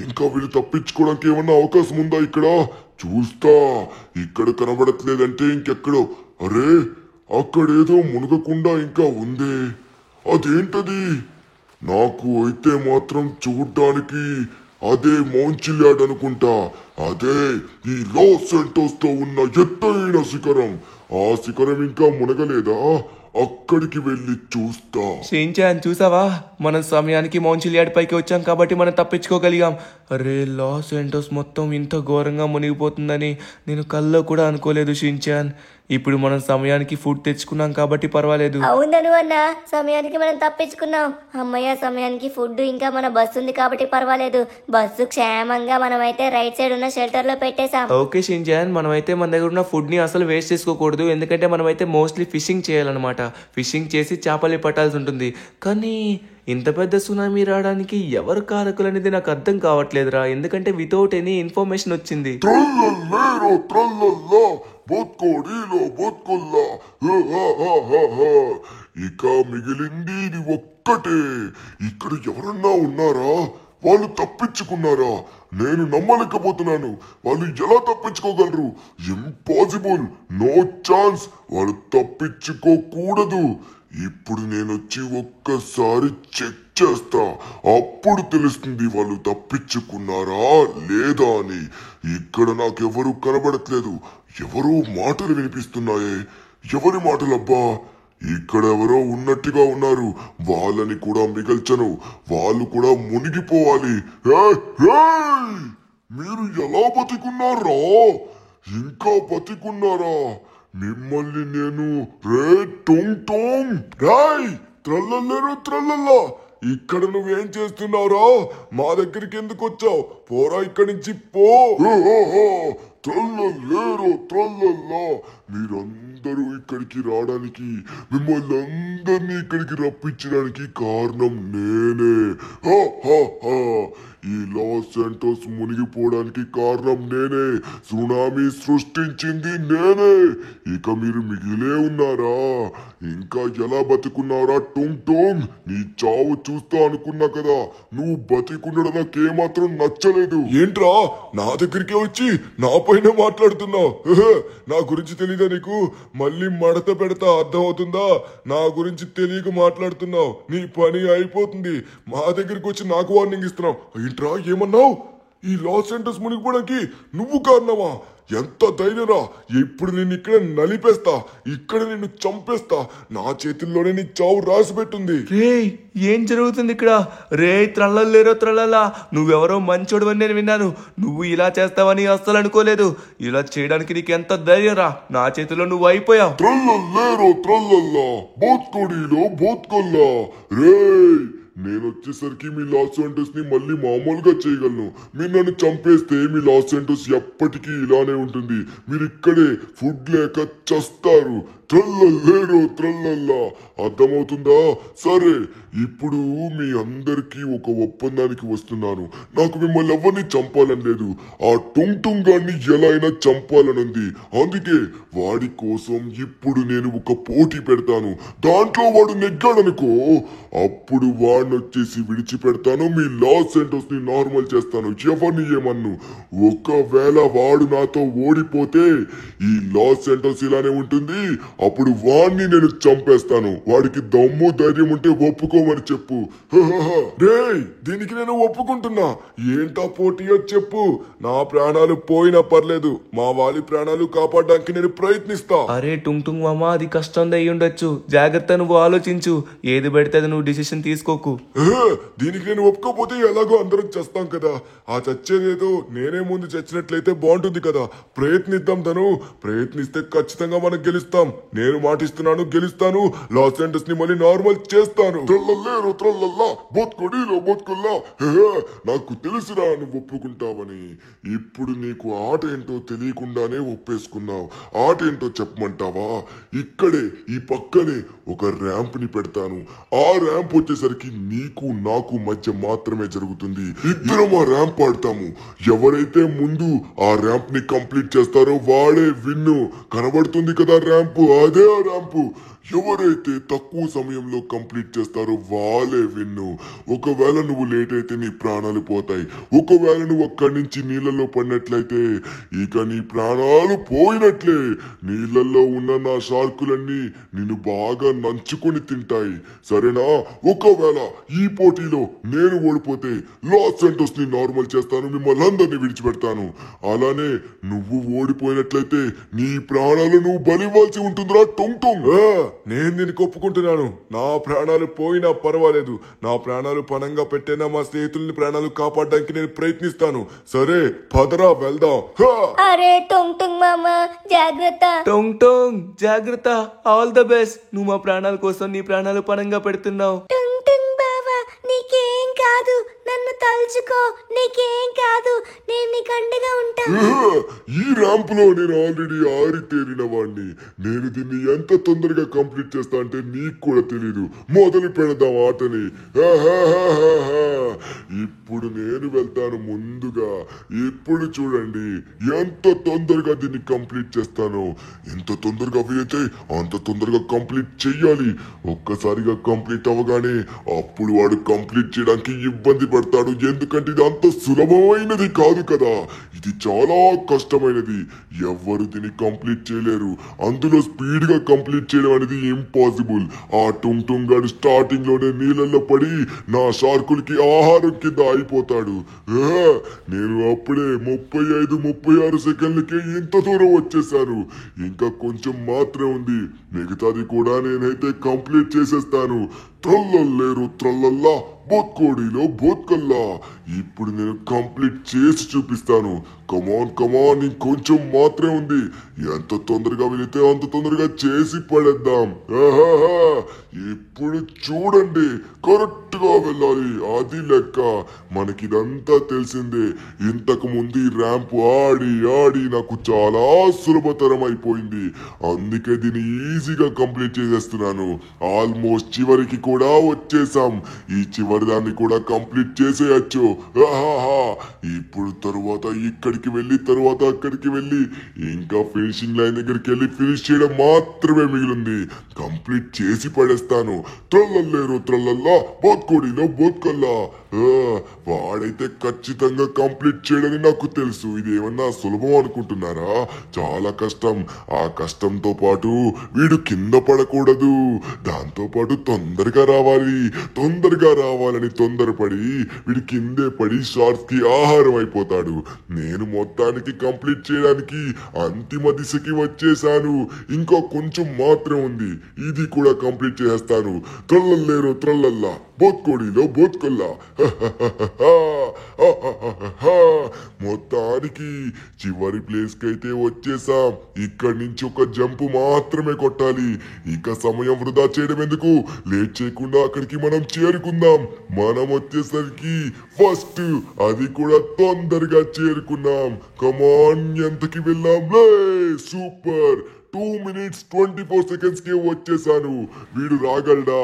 ఇంకా వీళ్ళు తప్పించుకోవడానికి ఏమన్నా అవకాశం ఉందా ఇక్కడ? చూస్తా. ఇక్కడ కనబడట్లేదంటే ఇంకెక్కడో. అరే, అక్కడేదో మునగకుండా ఇంకా ఉందే. అదేంటది? నాకు అయితే మాత్రం చూడ్డానికి అదే మౌంట్ జూలియట్ అనుకుంటా. అదే ఈ లాస్ శాంటోస్ తో ఉన్న ఎత్తైన శిఖరం. ఆ శిఖరం ఇంకా మునగలేదా? అక్కడికి వెళ్ళి చూస్తా. షించాన్, చూసావా, మనం సమయానికి మౌంట్ జూలియట్ పైకి వచ్చాం కాబట్టి మనం తప్పించుకోగలిగాం. అరే, లాస్ ఏంటోస్ మొత్తం ఇంత ఘోరంగా మునిగిపోతుందని నేను కల్లో కూడా అనుకోలేదు షించాన్. ఇప్పుడు మనం సమయానికి ఫుడ్ తెచ్చుకున్నాం కాబట్టి పర్వాలేదు. అవును అన్న, సమయానికి మనం తప్పించుకున్నాం. అమ్మయ్య, సమయానికి ఫుడ్ ఇంకా మన బస్సు ఉంది కాబట్టి పర్వాలేదు. బస్సు క్షేమంగా మనమైతే రైట్ సైడ్ ఉన్న షెల్టర్ లో పెట్టేశాం. ఓకే షించాన్, మనమైతే మన దగ్గర ఉన్న ఫుడ్ ని అసలు వేస్ట్ చేసుకోకూడదు. ఎందుకంటే మనమైతే మోస్ట్లీ ఫిషింగ్ చేయాలన్నమాట. ఫిషింగ్ చేసి చేపలు పట్టాల్సి ఉంటుంది. కానీ ఇంత పెద్ద సునామీ రావడానికి ఎవరు కారకులు అనేది నాకు అర్థం కావట్లేదురా. ఎందుకంటే వితౌట్ ఎనీ ఇన్ఫర్మేషన్ వచ్చింది. త్రల్లల్లేరు త్రల్లల్లా. బొత్కోడీలో బొత్కొల్లా. ఇక మిగిలింది ఇది ఒక్కటే. ఇక్కడ ఎవరన్నా ఉన్నారా? వాళ్ళు తప్పించుకున్నారా? నేను నమ్మలేకపోతున్నాను. వాళ్ళు ఎలా తప్పించుకోగలరు? Impossible, no chance. వాళ్ళు తప్పించుకోకూడదు. ఇప్పుడు నేను వచ్చి ఒక్కసారి చెక్ చేస్తా. అప్పుడు తెలుస్తుంది వాళ్ళు తప్పించుకున్నారా లేదా అని. ఇక్కడ నాకెవరూ కనబడట్లేదు. ఎవరో మాటలు వినిపిస్తున్నాయే. ఎవరి మాటలబ్బా? ఇక్కడ ఎవరో ఉన్నట్టుగా ఉన్నారు. వాళ్ళని కూడా మిగల్చను. వాళ్ళు కూడా మునిగిపోవాలి. మీరు ఎలా బతికున్నారా? ఇంకా బతికున్నారా? మిమ్మల్ని నేను రే టొంగ్ టొంగ్ రాయ్ త్రల్లల్లేరు త్రల్లల్లా. ఇక్కడ నువ్వేం చేస్తున్నావురా? మా దగ్గరికి ఎందుకు వచ్చావు? పోరా ఇక్కడి నుంచి పో. త్రల్లల్లేరు త్రల్లల్లా. మీరందరూ అందరూ ఇక్కడికి రావడానికి, మిమ్మల్ని అందరినీ ఇక్కడికి రప్పించడానికి కారణం నేనే. హా, హా, హా. ఈ లాస్ శాంటోస్ మునిగిపోవడానికి కారణం నేనే. సునామీ సృష్టించింది నేనే. ఇక మీరు మిగిలే ఉన్నారా? ఇంకా ఎలా బతికున్నారా? టోంగ్ టోంగ్, నీ చావు చూస్తా అనుకున్నా కదా. నువ్వు బతికుండడం నాకేమాత్రం నచ్చలేదు. ఏంట్రా నా దగ్గరికే వచ్చి నా పైన మాట్లాడుతున్నావు? నా గురించి తెలీదా నీకు? మళ్ళీ మడత పెడతా, అర్థం అవుతుందా? నా గురించి తెలియక మాట్లాడుతున్నావు, నీ పని అయిపోతుంది. మా దగ్గరికి వచ్చి నాకు వార్నింగ్ ఇస్తున్నావు. ఏంట్రా ఏమన్నావు? ఈ లాస్ ఏంజల్స్ మునిగిపోవడానికి నువ్వు కారణమా? ఎంత ధైర్యరా! ఇప్పుడు నేను ఇక్కడ నలిపేస్తా, ఇక్కడ నిన్ను చంపేస్తా. నా చేతుల్లోనే నీ చావు రాసి పెట్టుంది. రే ఏం జరుగుతుంది ఇక్కడ? రే త్రల్లలేరో త్రల్లలా, నువ్వెవరో మంచోడు అని నేను విన్నాను. నువ్వు ఇలా చేస్తావని అస్సలు అనుకోలేదు. ఇలా చేయడానికి నీకు ఎంత ధైర్యరా? నా చేతిలో నువ్వు అయిపోయావు. త్రల్లలేరో త్రల్లల్లా, బోత్కొడిలో బోత్కొల్లా. రే నేను వచ్చేసరికి మీ లాస్ శాంటోస్ ని మళ్ళీ మామూలుగా చేయగలను. మీరు నన్ను చంపేస్తే మీ లాస్ శాంటోస్ ఎప్పటికీ ఇలానే ఉంటుంది. మీరు ఇక్కడే ఫుడ్ లేక చస్తారు. త్రల్లలేరో త్రల్లల్లా, అర్థమవుతుందా? సరే, ఇప్పుడు మీ అందరికీ ఒక ఒప్పందానికి వస్తున్నాను. నాకు మిమ్మల్ని ఎవరిని చంపాలని లేదు. ఆ టుంగ్ టుంగ్ గాన్ని ఎలా అయినా చంపాలనుంది. అందుకే వాడి కోసం ఇప్పుడు నేను ఒక పోటీ పెడతాను. దాంట్లో వాడు నెగ్గాడనుకో, అప్పుడు వాడిని వచ్చేసి విడిచిపెడతాను. మీ లాస్ శాంటోస్ ని నార్మల్ చేస్తాను. ఎవరిని ఏమన్ను. ఒకవేళ వాడు నాతో ఓడిపోతే ఈ లాస్ శాంటోస్ ఇలానే ఉంటుంది. అప్పుడు వాణ్ణి నేను చంపేస్తాను. వాడికి దమ్ము ధైర్యం ఉంటే ఒప్పుకోమని చెప్పు. రేయ్, దీనికి నేను ఒప్పుకుంటున్నా. ఏంటా పోటీయో చెప్పు. నా ప్రాణాలు పోయినా పర్లేదు, మా వాలి ప్రాణాలు కాపాడడానికి నేను ప్రయత్నిస్తా. అరే టుంగ్ టుంగ్ మామ, అది కష్టం అయి ఉండొచ్చు. జాగ్రత్త, నువ్వు ఆలోచించు. ఏది పెడితే అది నువ్వు డిసిషన్ తీసుకోకు. దీనికి నేను ఒప్పుకోపోతే ఎలాగో అందరం చేస్తాం కదా. ఆ చచ్చేదేదో నేనే ముందు చచ్చినట్లయితే బాగుంటుంది కదా. ప్రయత్నిద్దాం తను. ప్రయత్నిస్తే ఖచ్చితంగా మనం గెలుస్తాం. నేను మాటిస్తున్నాను, గెలుస్తాను. లాస్ ఏంజల్స్ ని మళ్ళీ నార్మల్ చేస్తాను. త్రల్లలేరో త్రల్లల్లా, బోత్కొడిలో బోత్కొల్లా. నాకు తెలుసురా నువ్వు ఒప్పుకుంటావని. ఇప్పుడు నీకు ఆట ఏంటో తెలియకుండానే ఒప్పేసుకున్నావు. ఆట ఏంటో చెప్పమంటావా? ఇక్కడే ఈ పక్కనే ఒక ర్యాంప్ ని పెడతాను. ఆ ర్యాంప్ వచ్చేసరికి నీకు నాకు మధ్య మాత్రమే జరుగుతుంది. ఇద్దరం ఆ ర్యాంప్ ఆడతాము. ఎవరైతే ముందు ఆ ర్యాంప్ ని కంప్లీట్ చేస్తారో వాడే విన్ను. కనబడుతుంది కదా ర్యాంపు, అదే ఆ ర్యాంపు. ఎవరైతే తక్కువ సమయంలో కంప్లీట్ చేస్తారో వాళ్ళే విన్ను. ఒకవేళ నువ్వు లేట్ అయితే నీ ప్రాణాలు పోతాయి. ఒకవేళ నువ్వు అక్కడి నుంచి నీళ్ళలో పడినట్లయితే ఇక నీ ప్రాణాలు పోయినట్లే. నీళ్ళల్లో ఉన్న నా షార్కులన్నీ నిన్ను బాగా నంచుకొని తింటాయి. సరేనా? ఒకవేళ ఈ పోటీలో నేను ఓడిపోతే లాస్ శాంటోస్ ని నార్మల్ చేస్తాను, మిమ్మల్ని అందరినీ విడిచిపెడతాను. అలానే నువ్వు ఓడిపోయినట్లయితే నీ ప్రాణాలు నువ్వు బలివ్వాల్సి ఉంటుందిరా టొంగ్ టొంగ్. నేను దీనికి ఒప్పుకుంటున్నాను. నా ప్రాణాలు పోయినా పర్వాలేదు. నా ప్రాణాలు పణంగా పెట్టైనా మా స్నేహితుల్ని ప్రాణాలు కాపాడడానికి నేను ప్రయత్నిస్తాను. సరే పదరా వెళ్దాం. అరే టొంగ్ టొంగ్ మామ, జాగ్రత్త. టొంగ్ టొంగ్ జాగ్రత్త. All the best. నువ్వు మా ప్రాణాల కోసం నీ ప్రాణాలు పణంగా పెడుతున్నావు. టొంగ్ టొంగ్ బావా, నీకేం కాదు. నన్ను తలుచుకో, నీకేం కాదు. నేను నీకు అండగా ఉంటా. ఈ ర్యాంప్ లో నేను ఆల్రెడీ ఆరితేరిన వాడిని. నేను దీన్ని ఎంత తొందరగా కంప్లీట్ చేస్తా అంటే నీకు కూడా తెలీదు. మొదలు పెడదాం ఆటని. ఇప్పుడు నేను వెళ్తాను ముందుగా. ఇప్పుడు చూడండి ఎంత తొందరగా దీన్ని కంప్లీట్ చేస్తాను. ఎంత తొందరగా వీలైతే అంత తొందరగా కంప్లీట్ చెయ్యాలి. ఒక్కసారిగా కంప్లీట్ అవ్వగానే అప్పుడు వాడు కంప్లీట్ చేయడానికి ఇబ్బంది పడతాడు. ఎందుకంటే ఇది అంత సులభమైనది కాదు కదా. ఇది చాలా కష్టమైనది. ఎవ్వరు దీన్ని కంప్లీట్ చేయలేరు. అందులో స్పీడ్ గా కంప్లీట్ చేయడం అనేది ఇంపాసిబుల్. ఆ టుంగ్ టుంగ్ గాడు స్టార్టింగ్ లోనే నీళ్ళల్లో పడి నా షార్కులకి ఆహారం కింద అయిపోతాడు. నేను అప్పుడే 35-36 సెకండ్లకే ఇంత దూరం వచ్చేసాను. ఇంకా కొంచెం మాత్రమే ఉంది. మిగతాది కూడా నేనైతే కంప్లీట్ చేసేస్తాను. త్రల్లలేరు త్రల్లల్లా, బోత్కోడిలో బోత్కల్లా. ఇప్పుడు నేను కంప్లీట్ చేసి చూపిస్తాను. కమాన్ కమాన్, ఇంకొంచెం మాత్రమే ఉంది. ఎంత తొందరగా వెళితే అంత తొందరగా చేసి పడేద్దాం. ఇప్పుడు చూడండి, కరెక్ట్ గా వెళ్ళాలి, అది లెక్క. మనకిదంతా తెలిసిందే. ఇంతకు ముందు ఈ ర్యాంప్ ఆడి ఆడి నాకు చాలా సులభతరం అయిపోయింది. అందుకే దీన్ని ఈజీగా కంప్లీట్ చేసేస్తున్నాను. ఆల్మోస్ట్ చివరికి కూడా వచ్చేసాం. ఈ చివరి దాన్ని కూడా కంప్లీట్ చేసేయచ్చు. ఇప్పుడు తరువాత ఇక్కడికి వెళ్ళి తరువాత అక్కడికి వెళ్ళి ఇంకా ఫినిషింగ్ లైన్ దగ్గరికి వెళ్ళి ఫినిష్ చేయడం మాత్రమే మిగిలింది. కంప్లీట్ చేసి పడేస్తాను. త్రల్లల్లేరు త్రల్లల్లా, బోత్కోడిలో బోత్కల్లా. వాడైతే ఖచ్చితంగా కంప్లీట్ చేయడని నాకు తెలుసు. ఇది ఏమన్నా సులభం అనుకుంటున్నారా? చాలా కష్టం. ఆ కష్టంతో పాటు వీడు కింద పడకూడదు. దాంతో పాటు తొందరగా రావాలని తొందరపడి వీడు కిందే పడి షార్ట్స్ కి ఆహారం అయిపోతాడు. నేను మొత్తానికి కంప్లీట్ చేయడానికి అంతిమ దిశకి వచ్చేసాను. ఇంకా కొంచెం మాత్రం ఉంది. ఇది కూడా కంప్లీట్ చేస్తాను. త్రల్లల్లేరు త్రల్లల్లా, బోత్కోడిలో బోత్కల్లా. మొత్తానికి చివరి ప్లేస్ కి అయితే వచ్చేసాం. ఇక్కడి నుంచి ఒక జంప్ మాత్రమే కొట్టాలి. ఇక సమయం వృధా చేయడం ఎందుకు, లేట్ చేయకుండా అక్కడికి మనం చేరుకుందాం. మనం వచ్చేసరికి ఫస్ట్ అది కూడా తొందరగా చేరుకున్నాం. కమాన్, ఎంతకి వెళ్ళాం? సూపర్, 2 minutes 24 seconds కే వచ్చేసాను. వీడు రాగలడా?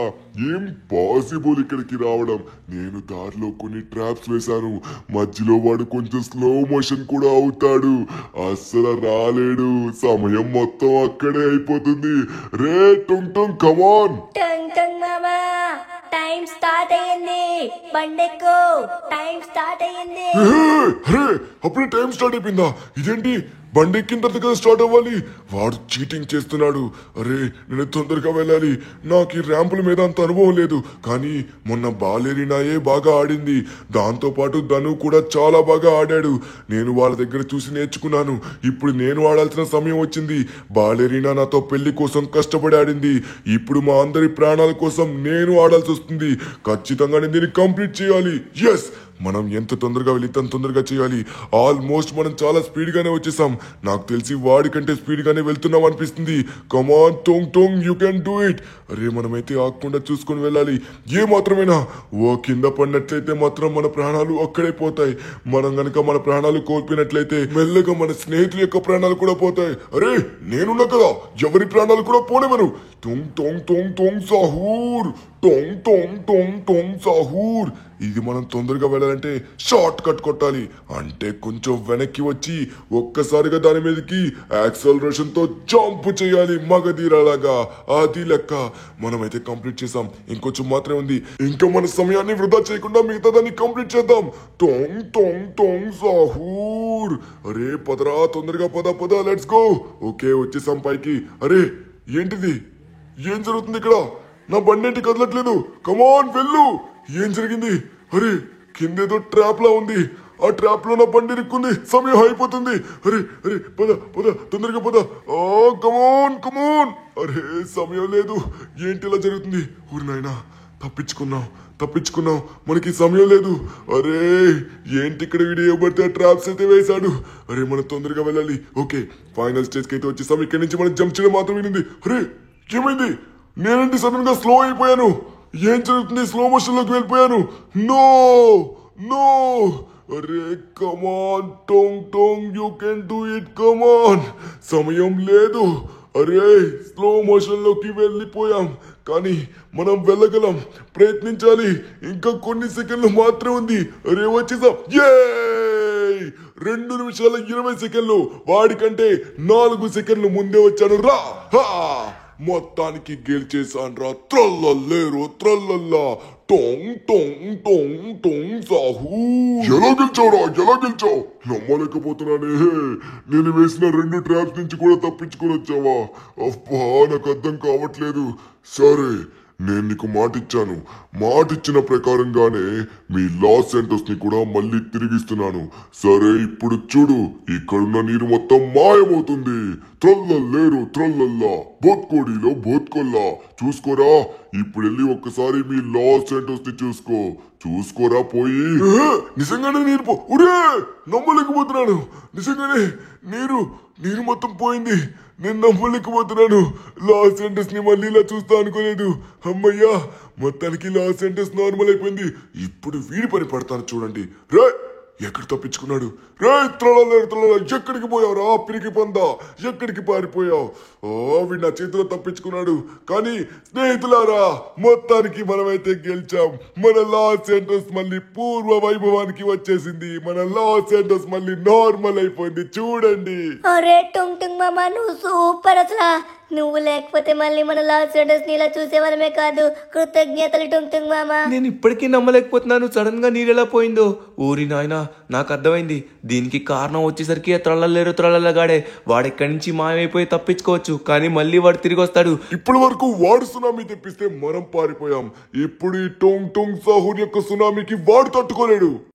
ఏం పాసిబుల్ ఇక్కడికి రావడం. నేను దారిలో కొన్ని ట్రాప్స్ వేశాను. మధ్యలో వాడు కొంచెం స్లో మోషన్ కూడా అవుతాడు. అస్సలు రాలేడు. సమయం మొత్తం అక్కడే అయిపోతుంది. రే టుంగ్ టుంగ్, కమాన్. టంగ్ టంగ్ మామా, టైం స్టార్ట్ అయ్యింది. బండెక్కు, టైం స్టార్ట్ అయ్యింది. అరే, అప్పుడే టైం స్టార్ట్ అయిపోయిందా? ఇదేంటి, బండి ఎక్కిన తర్వాత కదా స్టార్ట్ అవ్వాలి. వాడు చీటింగ్ చేస్తున్నాడు. అరే, నేను తొందరగా వెళ్ళాలి. నాకు ఈ ర్యాంపుల మీద అంత అనుభవం లేదు. కానీ మొన్న బాలేరినాయే బాగా ఆడింది. దాంతో పాటు ధను కూడా చాలా బాగా ఆడాడు. నేను వాళ్ళ దగ్గర చూసి నేర్చుకున్నాను. ఇప్పుడు నేను ఆడాల్సిన సమయం వచ్చింది. బాలేరినా నాతో పెళ్లి కోసం కష్టపడి ఆడింది. ఇప్పుడు మా అందరి ప్రాణాల కోసం నేను ఆడాల్సి వస్తుంది. ఖచ్చితంగా నేను దీన్ని కంప్లీట్ చేయాలి. ఎస్, మనం ఎంత తొందరగా వెళితే అంత తొందరగా చేయాలి. ఆల్మోస్ట్ మనం చాలా స్పీడ్ గానే వచ్చేసాం. నాకు తెలిసి వాడికంటే స్పీడ్ గానే వెళ్తున్నాం అనిపిస్తుంది. కమాన్ టోంగ్ టోంగ్, యూ కెన్ డూ ఇట్. అరే, మనమైతే ఆకుండా చూసుకొని వెళ్ళాలి. ఏ మాత్రమేనా కింద పడినట్లయితే మాత్రం మన ప్రాణాలు అక్కడే పోతాయి. మనం గనక మన ప్రాణాలు కోల్పోయినట్లయితే మెల్లగా మన స్నేహితుల యొక్క ప్రాణాలు కూడా పోతాయి. అరే, నేనున్నా కదా, ఎవరి ప్రాణాలు కూడా పోనేమను. టోంగ్ టోంగ్ టోంగ్ టోంగ్ సాహూర్, టోంగ్ టోంగ్ టోంగ్ టోంగ్ సాహూర్. ఇది మనం తొందరగా వెళ్ళాలంటే షార్ట్ కట్ కొట్టాలి. అంటే కొంచెం వెనక్కి వచ్చి ఒక్కసారిగా దాని మీదకి యాక్సలరేషన్ తో జంప్ చేయాలి, మగధీరలాగా. అది లెక్క. మనమైతే కంప్లీట్ చేసాం. ఇంకొంచెం మాత్రమే ఉంది. ఇంకా మన సమయాన్ని వృధా చేయకుండా మిగతా దాన్ని కంప్లీట్ చేద్దాం. టోంగ్ టోంగ్ టోంగ్ సాహూర్. అరే పదరా, తొందరగా పద, లెట్స్ గో. ఓకే, వచ్చేసాం పైకి. అరే ఏంటిది, ఏం జరుగుతుంది ఇక్కడ? నా బండి ఏంటి కదలట్లేదు? కమాన్ వెళ్ళు. ఏం జరిగింది? అరే, కిందేదో ట్రాప్ లా ఉంది. ఆ ట్రాప్ లో నా బండి ఇరుక్కుంది. సమయం అయిపోతుంది. అరే అరే, పద తొందరగా పద. కమాన్ కమాన్. అరే, సమయం లేదు. ఏంటి ఇలా జరుగుతుంది? ఊరి నాయనా, తప్పించుకున్నాం. మనకి సమయం లేదు. అరే, ఏంటి ఇక్కడ వీడియో పడితే ట్రాప్స్ అయితే వేశాడు. అరే, మనం తొందరగా వెళ్ళాలి. ఓకే, ఫైనల్ స్టేజ్ కి అయితే వచ్చేసాం. ఇక్కడి నుంచి మనం జంప్ చేయడం మాత్రం వినింది. అరే, ఏమైంది? నేనంటే సడన్ గా స్లో అయిపోయాను. ఏం జరుగుతుంది? స్లో మోషన్ లోకి వెళ్ళిపోయాను. నో. అరే, కమాన్ టోంగ్ టోంగ్, you can do it. Come on, సమయం లేదు. అరే, స్లో మోషన్ లోకి వెళ్ళిపోయాం. కానీ మనం వెళ్ళగలం, ప్రయత్నించాలి. ఇంకా కొన్ని సెకండ్లు మాత్రమే ఉంది. అరే, వచ్చేసాం. 2 నిమిషాల 20 సెకండ్లు. వాడికంటే 4 సెకండ్లు ముందే వచ్చాను. రా, మొత్తానికి గెలిచేసాను రా. త్రల్లల్లేరు త్రల్లల్లా, టోంగ్ టోంగ్ టోంగ్ టోంగ్ సాహూ. ఎలా గెలిచావు? నమ్మలేకపోతున్నానే. నేను వేసిన 2 ట్రాప్స్ నుంచి కూడా తప్పించుకొని వచ్చావా? అబ్బా, నాకు అర్థం కావట్లేదు. సరే, నేను నీకు మాటిచ్చిన ప్రకారంగానే మీ లాస్ సెంటర్స్ ని కూడా మళ్ళీ తిరిగిస్తున్నాను. సరే ఇప్పుడు చూడు, ఇక్కడున్న నీరు మొత్తం మాయమవుతుంది. త్రొల్లలేరు త్రొల్లల్లా, బోత్కోడిలో బోత్కొల్లా. చూసుకోరా, ఇప్పుడు వెళ్ళి ఒక్కసారి మీ లాస్ సెంటర్స్ ని చూసుకోరా పోయి. నిజంగానే నీరు ఉడే నమ్మలేకపోతున్నాను. నిజంగానే నీరు మొత్తం పోయింది. నేను నమ్మలేకపోతున్నాను. లాస్ సెంటర్స్ ని మళ్ళీ ఇలా చూస్తా అనుకోలేదు. అమ్మయ్యా, మొత్తానికి లాస్ సెంటర్స్ నార్మల్ అయిపోయింది. ఇప్పుడు వీడి పని పడతాను చూడండి. రే, ఎక్కడ తప్పించుకున్నాడు? రే త్రొల్లలేరు, ఎక్కడికి పోయావురా పిరికి పందా? ఎక్కడికి పారిపోయావు? వీడు నా చేతిలో తప్పించుకున్నాడు. కానీ స్నేహితులారా, మొత్తానికి మనమైతే గెలిచాం. మన లాస్ సెంటర్స్ మళ్ళీ పూర్వ వైభవానికి వచ్చేసింది. మన లాస్ సెంటర్స్ మళ్ళీ నార్మల్ అయిపోయింది. చూడండి. అరే టుంగ్ టుంగ్ మామ, నువ్వు సూపర్ అసలు. నువ్వు లేకపోతే మళ్ళీ మన లాస్ సెంటర్స్ ని ఇలా చూసేవాళ్ళమే కాదు. కృతజ్ఞతలు టుంగ్ టుంగ్ మామ. నేను ఇప్పటికీ నమ్మలేకపోతున్నాను సడన్ గా నీరెలా పోయిందో. ఊరి నాయనా, నాకు అర్థమైంది. దీనికి కారణం వచ్చేసరికి త్రొల్లగాడే. వాడెక్కడి నుంచి మాయమైపోయి తప్పించుకోవచ్చు, కానీ మళ్ళీ వాడు తిరిగి వస్తాడు. ఇప్పటి వరకు వాడు సునామీ తెప్పిస్తే మనం పారిపోయాం. ఇప్పుడు ఈ టోంగ్ టోంగ్ సాహుర్ యొక్క సునామీకి వాడు తట్టుకోలేడు.